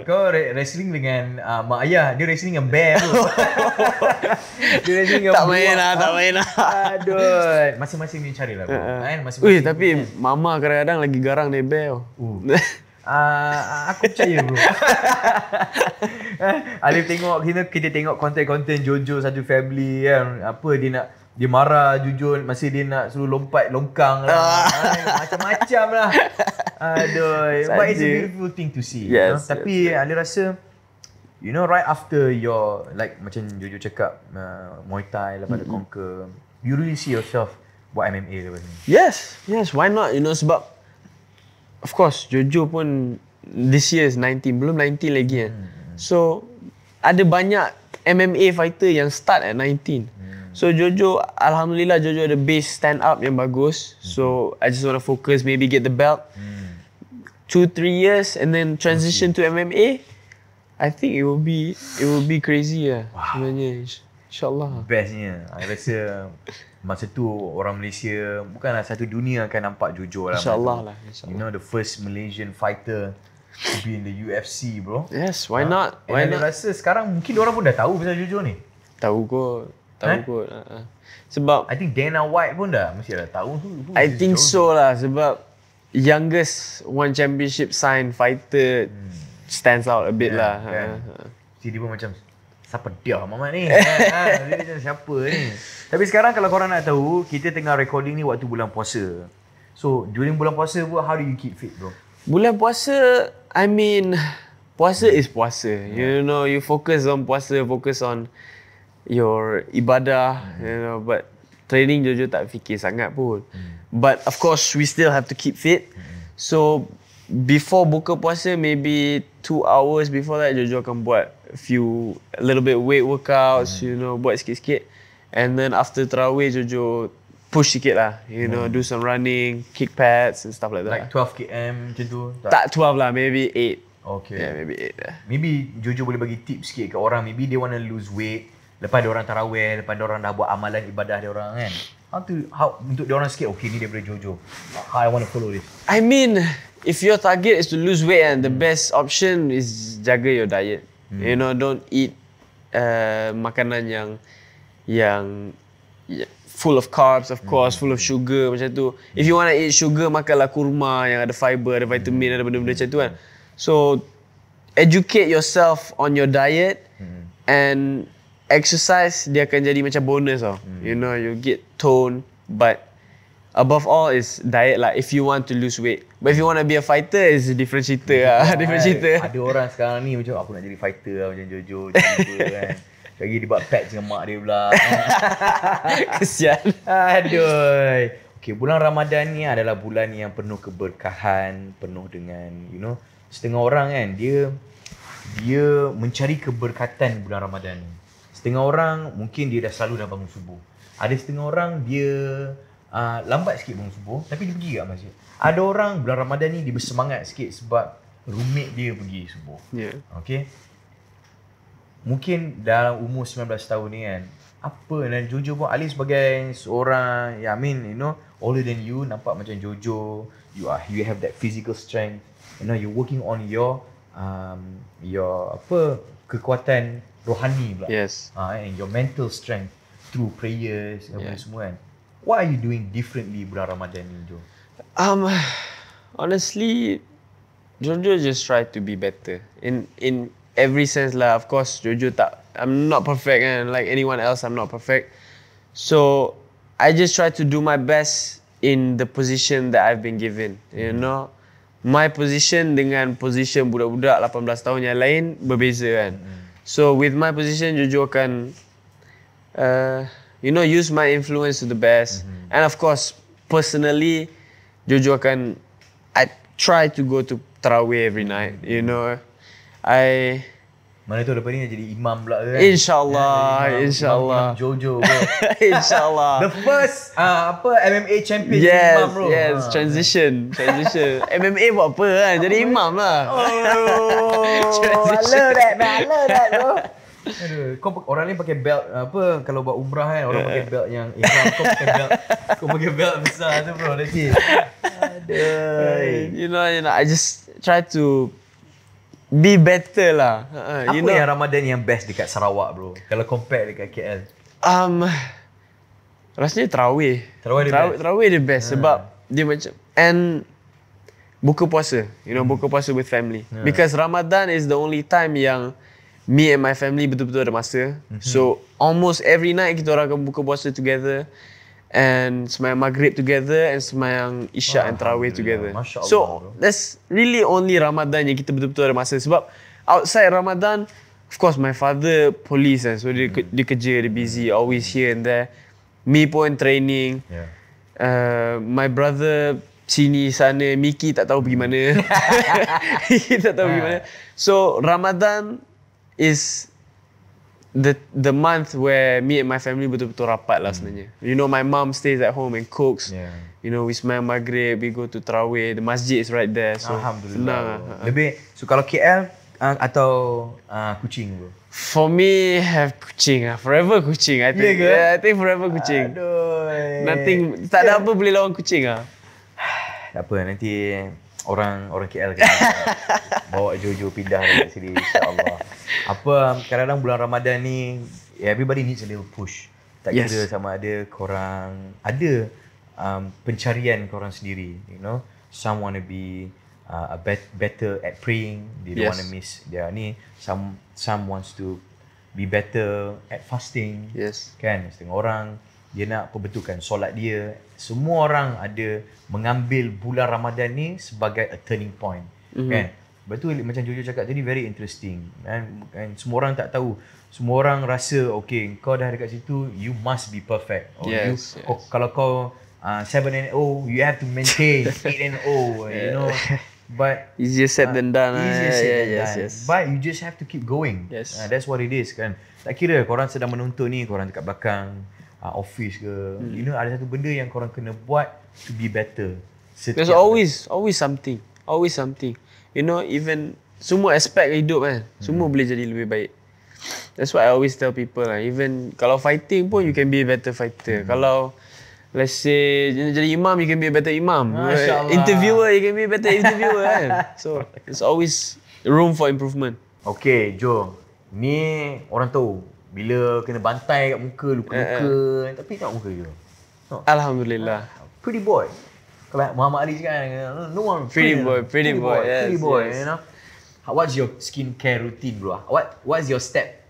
Kau wrestling dengan mak ayah, dia wrestling dengan bear tu. Dia wrestling dengan tak main lah. Aduh, masing-masing punya cara lah, bro. Masing-masing. Tapi mama kadang-kadang lagi garang dari bear. Aku percaya, bro. Alif tengok kita tengok konten-konten Jojo satu family kan, apa dia marah Jojo masa dia nak suruh lompat longkang lah. Macam-macam lah. Aduh, but it's a beautiful thing to see. Yes, Tapi Ali rasa, you know, right after your, like macam Jojo cakap, Muay Thai lepas ada conquer, you really see yourself buat MMA lepas ni? Yes, why not? You know, sebab of course Jojo pun this year is 19, belum 19 lagi kan. So ada banyak MMA fighter yang start at 19. So Jojo, alhamdulillah Jojo ada base stand up yang bagus. So I just want to focus, maybe get the belt. 2-3 years and then transition to MMA. I think it will be crazy lah. Sebenarnya insyaAllah. Bestnya, I rasa masa tu orang Malaysia, bukanlah satu dunia akan nampak Jojo lah. InsyaAllah lah. You know, the first Malaysian fighter to be in the UFC, bro. Yes, why not? Why not? Rasa sekarang mungkin orang pun dah tahu pasal Jojo ni. Tahu kot. Sebab I think Dana White pun mesti dah tahu. I think so lah sebab youngest one championship signed fighter stands out a bit lah. Jadi dia pun macam, siapa dia Mamat ni? Dia macam siapa ni? Tapi sekarang kalau korang nak tahu, kita tengah recording ni waktu bulan puasa. So during bulan puasa pun, how do you keep fit, bro? Bulan puasa, I mean, puasa is puasa. You know, you focus on puasa, focus on your ibadah, you know, but training Jojo tak fikir sangat pun. But of course, we still have to keep fit. So before buka puasa, maybe 2 hours before that, Jojo akan buat a little bit weight workouts, you know, buat sikit-sikit. And then after Tarawih, Jojo push sikit lah, you know, do some running, kick pads and stuff like that. Like 12 km macam tu? Tak 12 lah, maybe 8. Okay. Yeah, maybe 8 lah. Maybe Jojo boleh bagi tips sikit kat orang, maybe they want to lose weight. Lepas dia orang tarawih, lepas dia orang dah buat amalan ibadah dia orang kan. How untuk dia orang sikit, okay ni daripada Jojo. How I want to follow this. I mean, if your target is to lose weight and the best option is jaga your diet. You know, don't eat makanan yang full of carbs, of course, full of sugar macam tu. If you want to eat sugar, makanlah kurma yang ada fiber, ada vitamin, ada benda-benda macam tu kan. So educate yourself on your diet and exercise, dia akan jadi macam bonus tau. You know, you get tone, but above all is diet lah if you want to lose weight. But if you want to be a fighter, is a different cerita lah. Different cerita. Ada orang sekarang ni macam, aku nak jadi fighter lah macam Jojo kan. Lagi dia buat patch dengan mak dia pula. Kesian. Aduh. Okay, bulan Ramadan ni adalah bulan yang penuh keberkahan, penuh dengan, you know, setengah orang kan, dia mencari keberkatan bulan Ramadan ni. Setengah orang mungkin dia dah selalu dah bangun subuh. Ada setengah orang dia lambat sikit bangun subuh tapi dia pergi kat masjid. Ada orang bulan Ramadan ni dia bersemangat sikit sebab roommate dia pergi subuh. Yeah. Okay. Mungkin dalam umur 19 tahun ni kan, apa dan Jojo pun, Ali sebagai seorang, I mean, you know, older than you, nampak macam Jojo, you have that physical strength. You know, you're working on your kekuatan rohani pula. Yes. And your mental strength through prayers, semua kan. What are you doing differently bulan Ramadan ni, Jo? Honestly, Jojo just try to be better in every sense lah. Of course, Jojo I'm not perfect and like anyone else, I'm not perfect. So I just try to do my best in the position that I've been given. You know, my position dengan position budak-budak 18 tahun yang lain berbeza kan. So with my position, Jojo akan use my influence to the best. And of course, personally, Jojo akan I try to go to Tarawih every night. You know, Mana tu lepas ni jadi imam pula kan? InsyaAllah, Imam insyaAllah. Jojo bro. InsyaAllah. The first MMA champion jadi imam bro. Yes, transition. MMA buat apa kan? Jadi imam lah. Oh, I love that bro. Aduh, orang lain pakai belt apa kalau buat umrah kan, orang pakai belt yang ihram, kau pakai belt besar tu bro nanti. Aduh. You know, I just try to be better lah. Apa yang Ramadan yang best dekat Sarawak bro? Kalau compare dekat KL? Rasanya Tarawih. Tarawih the best sebab dia macam and buka puasa. You know, buka puasa with family. Because Ramadan is the only time yang me and my family betul-betul ada masa. So almost every night kita orang akan buka puasa together and sembahyang maghrib together and sembahyang isyak and tarawih together. So that's really only Ramadan yang kita betul-betul ada masa. Sebab outside Ramadan, of course my father police kan, so dia kerja, dia busy, always here and there. Me pun training. My brother sini sana, Miki tak tahu pergi mana. Miki tak tahu pergi mana. So Ramadan is the month where me and my family betul-betul rapat lah sebenarnya. You know, my mom stays at home and cooks. You know, we sembahyang maghrib, we go to Tarawih. The masjid is right there. So Alhamdulillah. Lebih, so kalau KL atau Kuching bro? For me, have Kuching lah. Forever Kuching. I think. I think forever Kuching. Nothing, tak ada apa boleh lawan Kuching lah. Tak apa, nanti orang KL kan bawa Jojo pindah dekat sini insya-Allah. Apa kadang-kadang bulan Ramadan ni everybody needs a little push. Tak kira sama ada korang ada pencarian korang sendiri, you know. Some want to be better at praying, they don't want to miss their ni. Some wants to be better at fasting. Kan setengah orang dia nak perbetulkan solat dia. Semua orang ada mengambil bulan Ramadan ni sebagai a turning point. Kan? Betul macam Jojo cakap tadi, very interesting. And semua orang tak tahu. Semua orang rasa okay, kau dah dekat situ, you must be perfect. Or kalau kau 7-0, you have to maintain 8-0, you know. But easier said than done. But you just have to keep going. That's what it is kan. Tak kira korang sedang menonton ni, korang dekat belakang office ke, you know, ada satu benda yang korang kena buat to be better. There's always something. You know, even semua aspek hidup kan, semua boleh jadi lebih baik. That's why I always tell people lah, even kalau fighting pun you can be a better fighter. Kalau let's say jadi imam, you can be a better imam. Interviewer, you can be a better interviewer kan. So there's always room for improvement. Okay Jo, ni orang tahu bila kena bantai kat muka, luka-luka, tapi tak muka je. Alhamdulillah. Pretty boy. Kalau Muhammad Ali cakap, no one pretty boy, you know. What's your skincare routine bro? What's your step?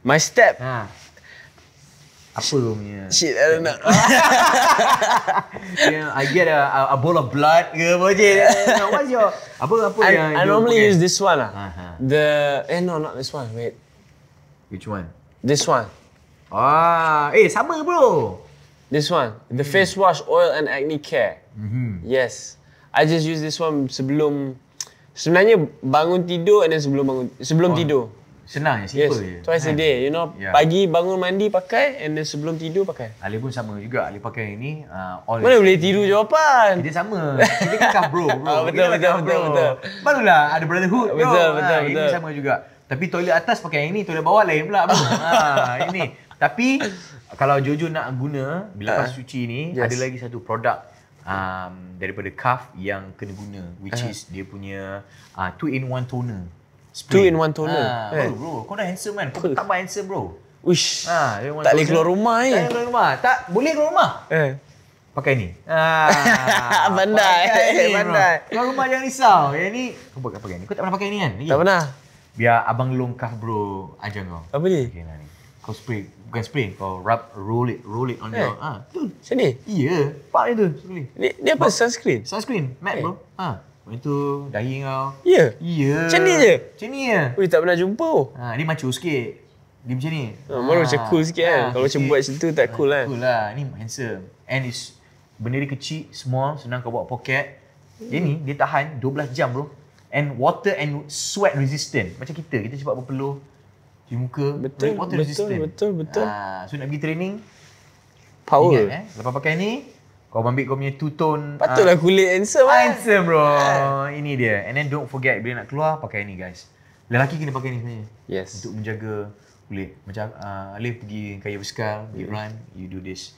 My step? Apa punya? Shit, I don't know. I get a bowl of blood ke apa je. What's your apa yang I normally use this one lah. No, not this one. Wait. Which one? This one. Sama bro. This one. The face wash, oil and acne care. Yes. I just use this one sebelum, sebenarnya bangun tidur and then sebelum tidur. Senang je, simple je. Twice a day, you know. Pagi bangun mandi pakai and then sebelum tidur pakai. Ali pun sama juga. Ali pakai ini oil. Mana boleh tidur jawapan? Kita sama. Kita kan bro. Betul. Barulah ada brotherhood. Betul. Ini sama juga. Tapi toilet atas pakai yang ini, toilet bawah lain pula bro. Ini. Tapi kalau Jojo nak guna bila lepas cuci ni, ada lagi satu produk daripada Kaf yang kena guna, which is dia punya 2-in-1 toner. 2-in-1 toner. Bro, kau dah handsome kan? Kau tambah handsome bro. Wish. Tak boleh keluar rumah ni. Tak boleh keluar rumah. pakai ni. Pandai. Pandai. Kau rumah jangan risau. Yang ni kau pakai ni. Kau tak pernah pakai ni kan? Tak pernah. Biar abang long Kaf bro ajar kau. Apa ni? Okay, nah ni. Kau spray, bukan spray, kau roll it on your. Tu. Macam ni? Iya, pak dia tu sekali. Ni apa? Sunscreen? Sunscreen, matte bro. Lepas tu dahi kau. Ya? Iya. Macam ni je? Macam ni je. Ui, tak pernah jumpa. Dia macu sikit. Dia macam ni. Baru macam cool sikit kan. Kalau macam buat macam tu tak cool kan. Cool lah. Ni handsome. And it's benda dia kecil, small, senang kau bawa poket. Dia ni, dia tahan 12 jam bro. And water and sweat resistant. Macam kita cepat berpeluh. Cuci muka. Betul, water betul, resistant. betul. So nak pergi training. Power. Ingat, lepas pakai ni, kau ambil kau punya two-tone. Patutlah kulit handsome kan. Handsome bro. Ini dia. And then don't forget, bila nak keluar, pakai ni guys. Lelaki kena pakai ni sebenarnya. Yes. Untuk menjaga kulit. Macam Alif pergi kaya berskal, pergi run, you do this.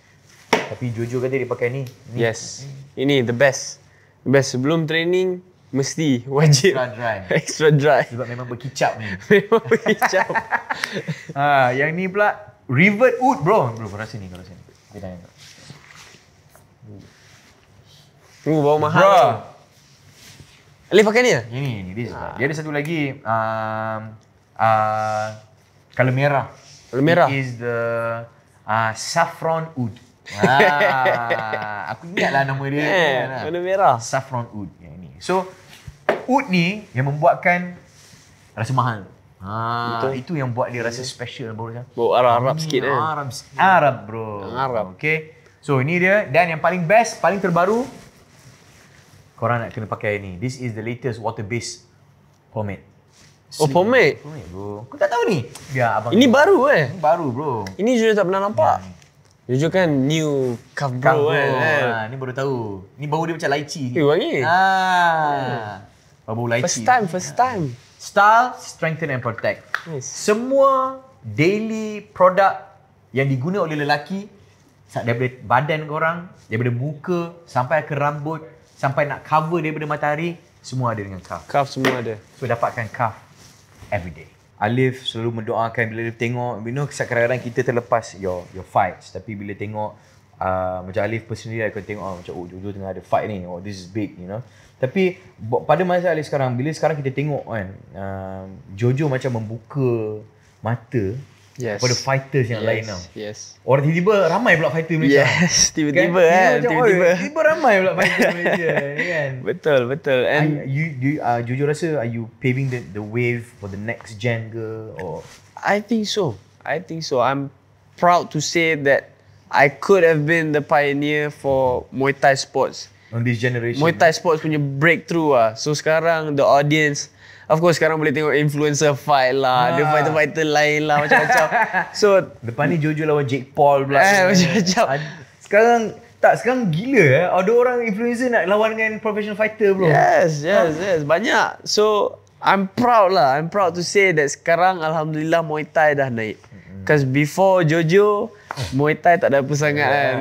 Tapi Jojo kata dia pakai ni. Yes. Ini the best. The best. Sebelum training, mesti wajib. Extra dry. Extra dry. Sebab memang berkicap ni. Memang berkicap. Yang ni pula, Rivet Wood bro. Bro, kau rasa ni, kau rasa ni. Dia tanya kau. Bau mahal. Bro. Alif pakai ni lah? Ini dia. Dia ada satu lagi. Colour merah. Colour merah? It is the saffron wood. Aku ingatlah nama dia. Warna merah. Saffron wood. Yang ini. So, wood ni yang membuatkan rasa mahal. Itu yang buat dia rasa special bro. Bau Arab sikit kan? Arab bro. Arab. Okay. So, ini dia. Dan yang paling best, paling terbaru, korang nak kena pakai ni. This is the latest water-based pomade. Oh, pomade? Pomade bro. Kau tak tahu ni? Biar abang. Ini baru Ini baru bro. Ini Jojo tak pernah nampak. Jojo kan new Kaf bro kan. Ni baru tahu. Ni bau dia macam lychee. Wangi. Bau lychee. First time. Style, strengthen and protect. Yes. Semua daily product yang diguna oleh lelaki, daripada badan korang, daripada muka, sampai ke rambut, sampai nak cover daripada matahari, semua ada dengan Kaf. Kaf semua ada. So dapatkan Kaf everyday. Alif selalu mendoakan bila dia tengok, kadang-kadang kita terlepas your fights, tapi bila tengok macam Alif personally aku tengok macam Jojo tengah ada fight ni, this is big, you know. Tapi pada masa Alif sekarang, bila sekarang kita tengok kan, Jojo macam membuka mata kepada fighters yang lain tau. Yes. Orang tiba-tiba ramai pula fighter Malaysia. Yes, tiba-tiba kan. Tiba-tiba ramai pula fighter Malaysia kan. Betul. And Jojo rasa are you paving the wave for the next gen ke or? I think so. I'm proud to say that I could have been the pioneer for Muay Thai sports. On this generation. Muay Thai sports punya breakthrough lah. So sekarang the audience, of course sekarang boleh tengok influencer fight lah, ada fighter-fighter lain lah macam-macam. So depan ni Jojo lawan Jake Paul pula. Macam-macam. Sekarang gila ada orang influencer nak lawan dengan professional fighter bro. Yes, banyak. So I'm proud to say that sekarang alhamdulillah Muay Thai dah naik. Because before Jojo, Muay Thai tak ada apa sangat kan.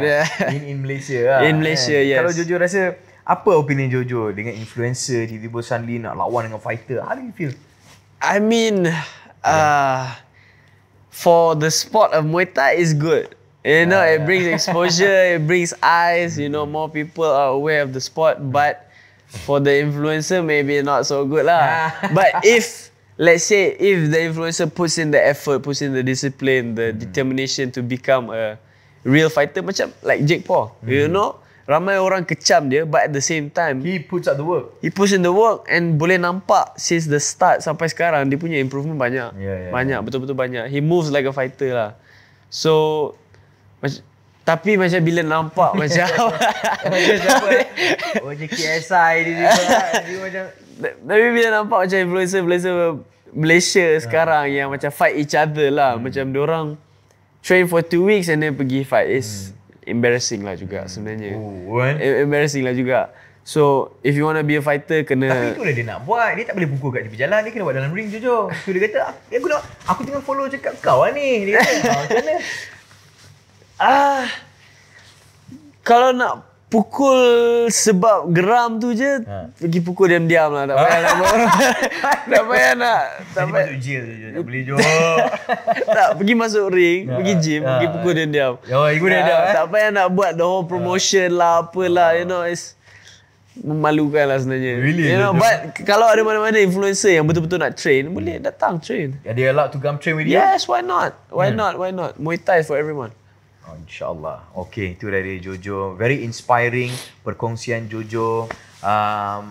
In Malaysia lah. In Malaysia, yes. Kalau Jojo rasa, apa opinion Jojo dengan influencer tiba-tiba suddenly nak lawan dengan fighter? How do you feel? I mean, for the sport of Muay Thai is good. You know, it brings exposure, it brings eyes, you know, more people are aware of the sport. But for the influencer, maybe not so good lah. But let's say if the influencer puts in the effort, puts in the discipline, the determination to become a real fighter, macam like Jake Paul, you know, ramai orang kecam dia, but at the same time he puts up the work. He puts in the work and boleh nampak since the start sampai sekarang dia punya improvement banyak. Banyak, betul-betul banyak. He moves like a fighter lah. So tapi macam bila nampak macam siapa? JKSI dia macam. Tapi bila nampak macam influencer Malaysia sekarang yang macam fight each other lah, macam diorang train for 2 weeks and then pergi fight, is embarrassing lah juga sebenarnya. Embarrassing lah juga. So if you want to be a fighter, kena. Tapi itulah dia nak buat. Dia tak boleh pukul kat tepi jalan, dia kena buat dalam ring Jojo. So dia kata, aku tengah follow cakap kau lah ni. Dia kata, macam mana? Kalau nak pukul sebab geram tu je, pergi pukul diam-diam lah. Tak payah nak tak payah nak. Tak payah masuk jail je, tak boleh jo. tak, pergi masuk ring, pergi gym, pergi pukul diam-diam. Ikut diam-diam. Tak payah nak buat the whole promotion lah, apalah, you know, it's memalukan lah sebenarnya. Really? You know, but kalau ada mana-mana influencer yang betul-betul nak train, boleh datang train. Are they allowed to come train with you? Yes, why not? Why not? Why not? Muay Thai is for everyone. Oh, InsyaAllah. Okay, itu dari Jojo. Very inspiring perkongsian Jojo.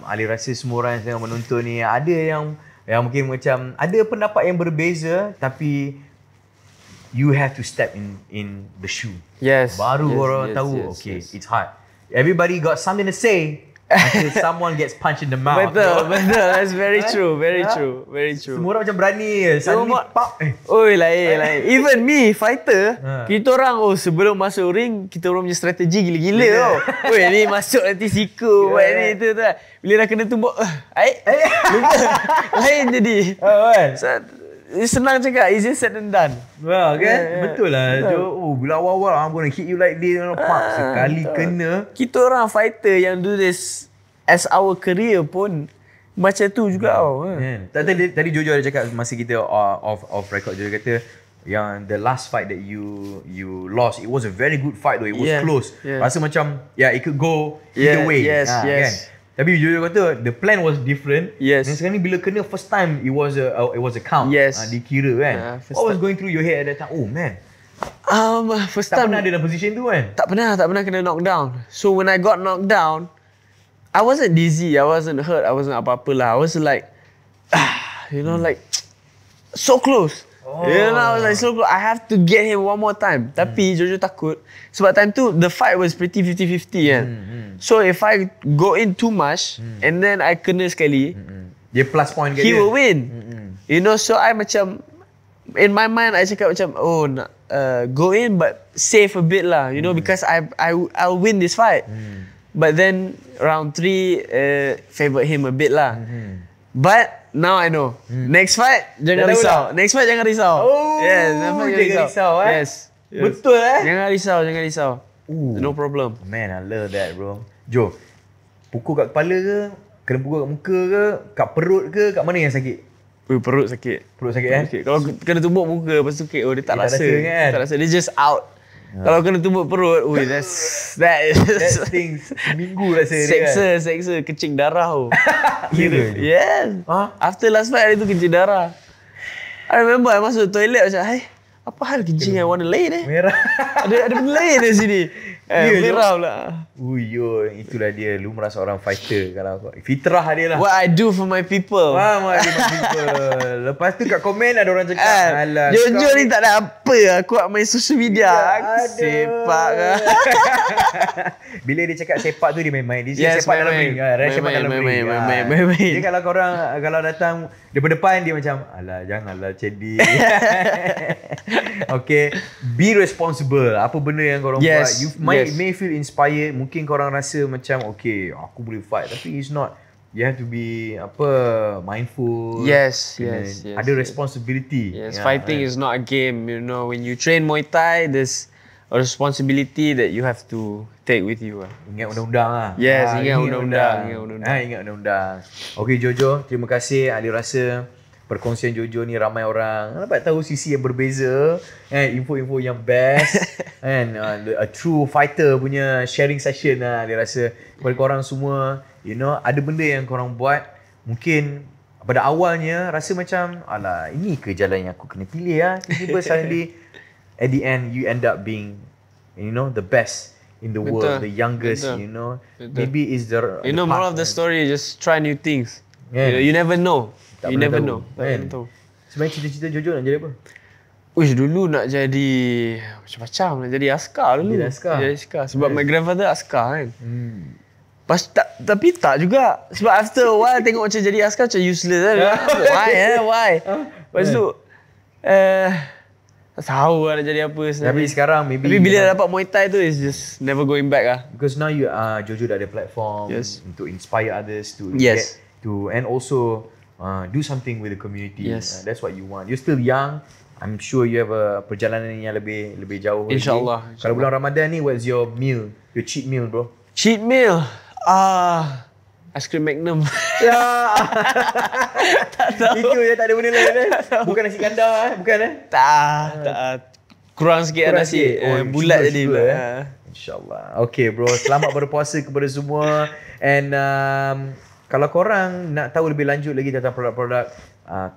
Ali rasa semua orang yang sedang menonton ni ada yang mungkin macam ada pendapat yang berbeza, tapi you have to step in the shoe. Yes. Baru orang tahu, it's hard. Everybody got something to say until someone gets punched in the mouth. Betul. That's very true. Very true. Semua orang macam berani. Suddenly pop. Oi, lain. Even me, fighter, kita orang sebelum masuk ring, kita orang punya strategi gila-gila tau. Oi, ni masuk nanti siku, buat ni tu. Bila dah kena tumbuk, lupa. Lain jadi. Senang cakap, easier said than done. Wah, kan? Betul lah. Bila awal-awal, I'm gonna hit you like this. Sekali kena. Kita orang fighter yang do this as our career pun macam tu juga tau. Tadi Jojo ada cakap masa kita off record, Jojo kata yang the last fight that you lost, it was a very good fight though. It was close. Rasa macam it could go either way. Yes. Kan? Tapi Jojo kata the plan was different. Yes. Dan sekarang ni bila kena first time, it was a count. Yes. Dikira kan. What was going through your head at that time? Oh man. First Tak time pernah ada dalam position tu kan? Tak pernah kena knock down. So when I got knocked down, I wasn't dizzy, I wasn't hurt, I wasn't apa-apa lah. I was like, like so close. You know, I was like so close. I have to get him one more time. Tapi Jojo takut sebab time tu the fight was pretty 50-50 kan. So if I go in too much and then I kena sekali, dia plus point kat he dia. will win. You know, so I macam in my mind I cakap macam nak go in but save a bit lah, you know, because I'll win this fight. But then round 3 favored him a bit lah. But now I know. Next fight jangan risau. Next fight jangan risau. Yes, jangan risau. Yes. Betul Jangan risau. No problem. Man, I love that bro. Jo, pukul kat kepala ke? Kena pukul kat muka ke? Kat perut ke? Kat mana yang sakit? Perut sakit. Perut sakit kan? Kalau kena tumbuk muka, lepas tu dia tak rasa. Kan? Tak rasa, dia just out. Kalau kena tumbuk perut, that stings seminggu rasa dia kan? Seksa, kencing darah tu. Kira? Yes. After last fight hari tu kencing darah. I remember I masuk toilet macam, apa hal kencing yang warna lain Merah. ada benda lain di sini. Merah pula. Itulah dia lumrah seorang fighter. Kalau fitrah dia lah. What I do for my people. My people. Lepas tu kat komen ada orang cakap, alah, Jojo ni tak ada apa. Aku main social media. Sepak lah. Bila dia cakap sepak tu dia main-main. Dia sepak dalam ring. Sepak dalam ring. Dia kalau korang kalau datang depan-depan dia macam, alah janganlah cedi. Okay, be responsible. Apa benda yang korang buat, you may feel inspired. Mungkin korang rasa macam okay, aku boleh fight, tapi it's not. You have to be mindful. Yes. Ada responsibility. Yes, fighting is not a game. You know, when you train Muay Thai, there's a responsibility that you have to take with you. Ingat undang-undang lah. Yes, ingat undang-undang. Ingat undang-undang. Okay Jojo, terima kasih. Ali rasa perkongsian Jojo ni ramai orang dapat tahu sisi yang berbeza, info-info yang best, a true fighter punya sharing session lah. Dia rasa kepada korang semua, you know, ada benda yang korang buat mungkin pada awalnya rasa macam, alah, ini ke jalan yang aku kena pilih lah. Tiba-tiba suddenly at the end you end up being, you know, the best in the world, the youngest, you know. Maybe is the moral of the story, just try new things. You never know. You never know. Sebenarnya cita-cita Jojo nak jadi apa? Dulu nak jadi macam-macam. Nak jadi askar dulu. Jadi askar. Sebab my grandfather askar kan. Tapi tak juga. Sebab after a while tengok macam jadi askar macam useless kan. Why? Lepas tu tak tahu lah nak jadi apa sebenarnya. Tapi sekarang maybe. Tapi bila dapat Muay Thai tu, it's just never going back lah. Because now Jojo dah ada platform untuk inspire others to Yes. get to, and also do something with the community. Yes. That's what you want. You're still young. I'm sure you have a perjalanan yang lebih jauh. InsyaAllah. Kalau bulan Ramadan ni, what's your meal? Your cheat meal, bro? Cheat meal. Ice cream Magnum. Ya. Itu je, tak ada benda lain Bukan nasi kandar bukan Tak. Kurang sikit Kurang nasi. sikit. Oh, Bulat sugar, jadi. sugar, InsyaAllah. Okay bro, selamat berpuasa kepada semua. And kalau korang nak tahu lebih lanjut lagi tentang produk-produk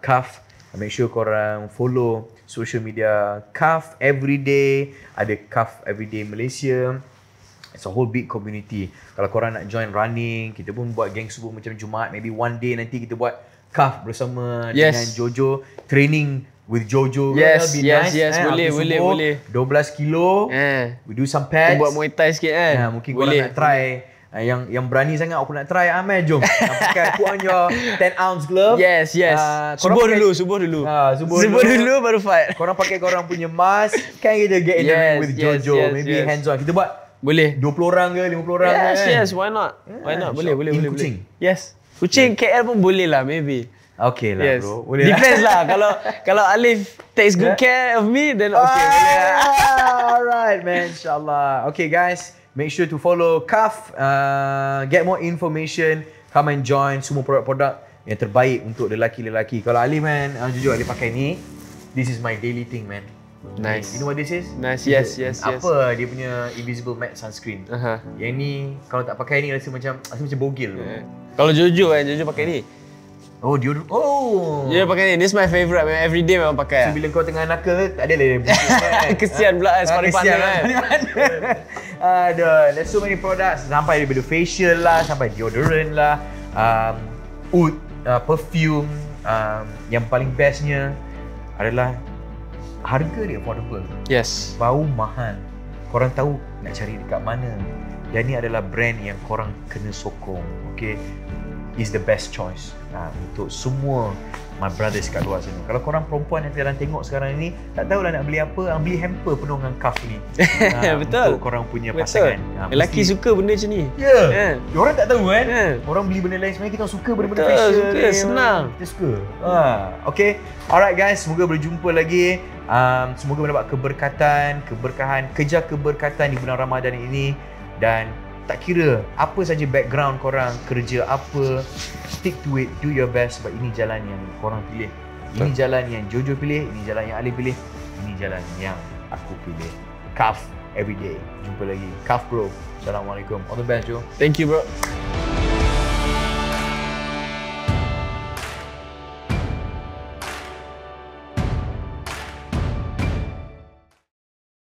Kaf, make sure korang follow social media Kaf Everyday. Ada Kaf Everyday Malaysia. It's a whole big community. Kalau korang nak join running, kita pun buat geng subuh macam Jumaat. Maybe one day nanti kita buat Kaf bersama dengan Jojo. Training with Jojo. Yes, be yes, nice, yes. Boleh. 12 kilo. We do some pads. Kita buat Muay Thai sikit kan. Mungkin korang nak try. Yang berani sangat aku nak try Amel, jom. Pakai put on your 10 ounce glove. Yes. Subuh dulu. Subuh dulu baru fight. Korang pakai korang punya mask. Kan kita get in the ring with Jojo. Maybe hands on. Kita buat boleh 20 orang ke 50 orang yes, why not? Boleh. Kuching. Yes. Kuching KL pun boleh lah maybe. Okay lah bro. Boleh Depends lah. Kalau Alif takes good care of me, then okay, boleh lah. Alright man, insyaAllah. Okay guys, make sure to follow Kaf. Get more information. Come and join semua produk-produk yang terbaik untuk lelaki-lelaki. Kalau Alif man, jujur Alif pakai ni. This is my daily thing man. Nice. You know what this is? Nice. Yes. Apa dia punya invisible matte sunscreen. Yang ni kalau tak pakai ni rasa macam bogil. Kalau Jojo pakai ni. Oh, deodorant. Oh. Dia pakai ni. This is my favourite. Every day memang pakai. So bila kau tengah nakal, tak ada lah. Kesian pula sepandai-pandai kan. Aduh, there's so many products. Sampai daripada facial lah, sampai deodorant lah, oud, perfume. Yang paling bestnya adalah harga dia affordable. Yes. Bau mahal. Korang tahu nak cari dekat mana. Dan ni adalah brand yang korang kena sokong. Okay. Is the best choice untuk semua my brothers kat luar sana. Kalau korang perempuan yang sedang tengok sekarang ni, tak tahulah nak beli apa, beli hamper penuh dengan Kaf ni. Betul. Untuk korang punya pasangan. Lelaki suka benda macam ni. Ya. Orang tak tahu kan. Orang beli benda lain, sebenarnya kita suka benda-benda fashion. Suka, senang. Kita suka. Okay. Alright guys, semoga berjumpa lagi. Semoga mendapat keberkatan, keberkahan, kejar keberkatan di bulan Ramadan ini. Dan tak kira apa saja background korang, kerja apa, stick to it, do your best sebab ini jalan yang korang pilih. Ini jalan yang Jojo pilih, ini jalan yang Ali pilih, ini jalan yang aku pilih. Kaf Everyday. Jumpa lagi. Kaf bro. Assalamualaikum. All the best, Jo. Thank you bro.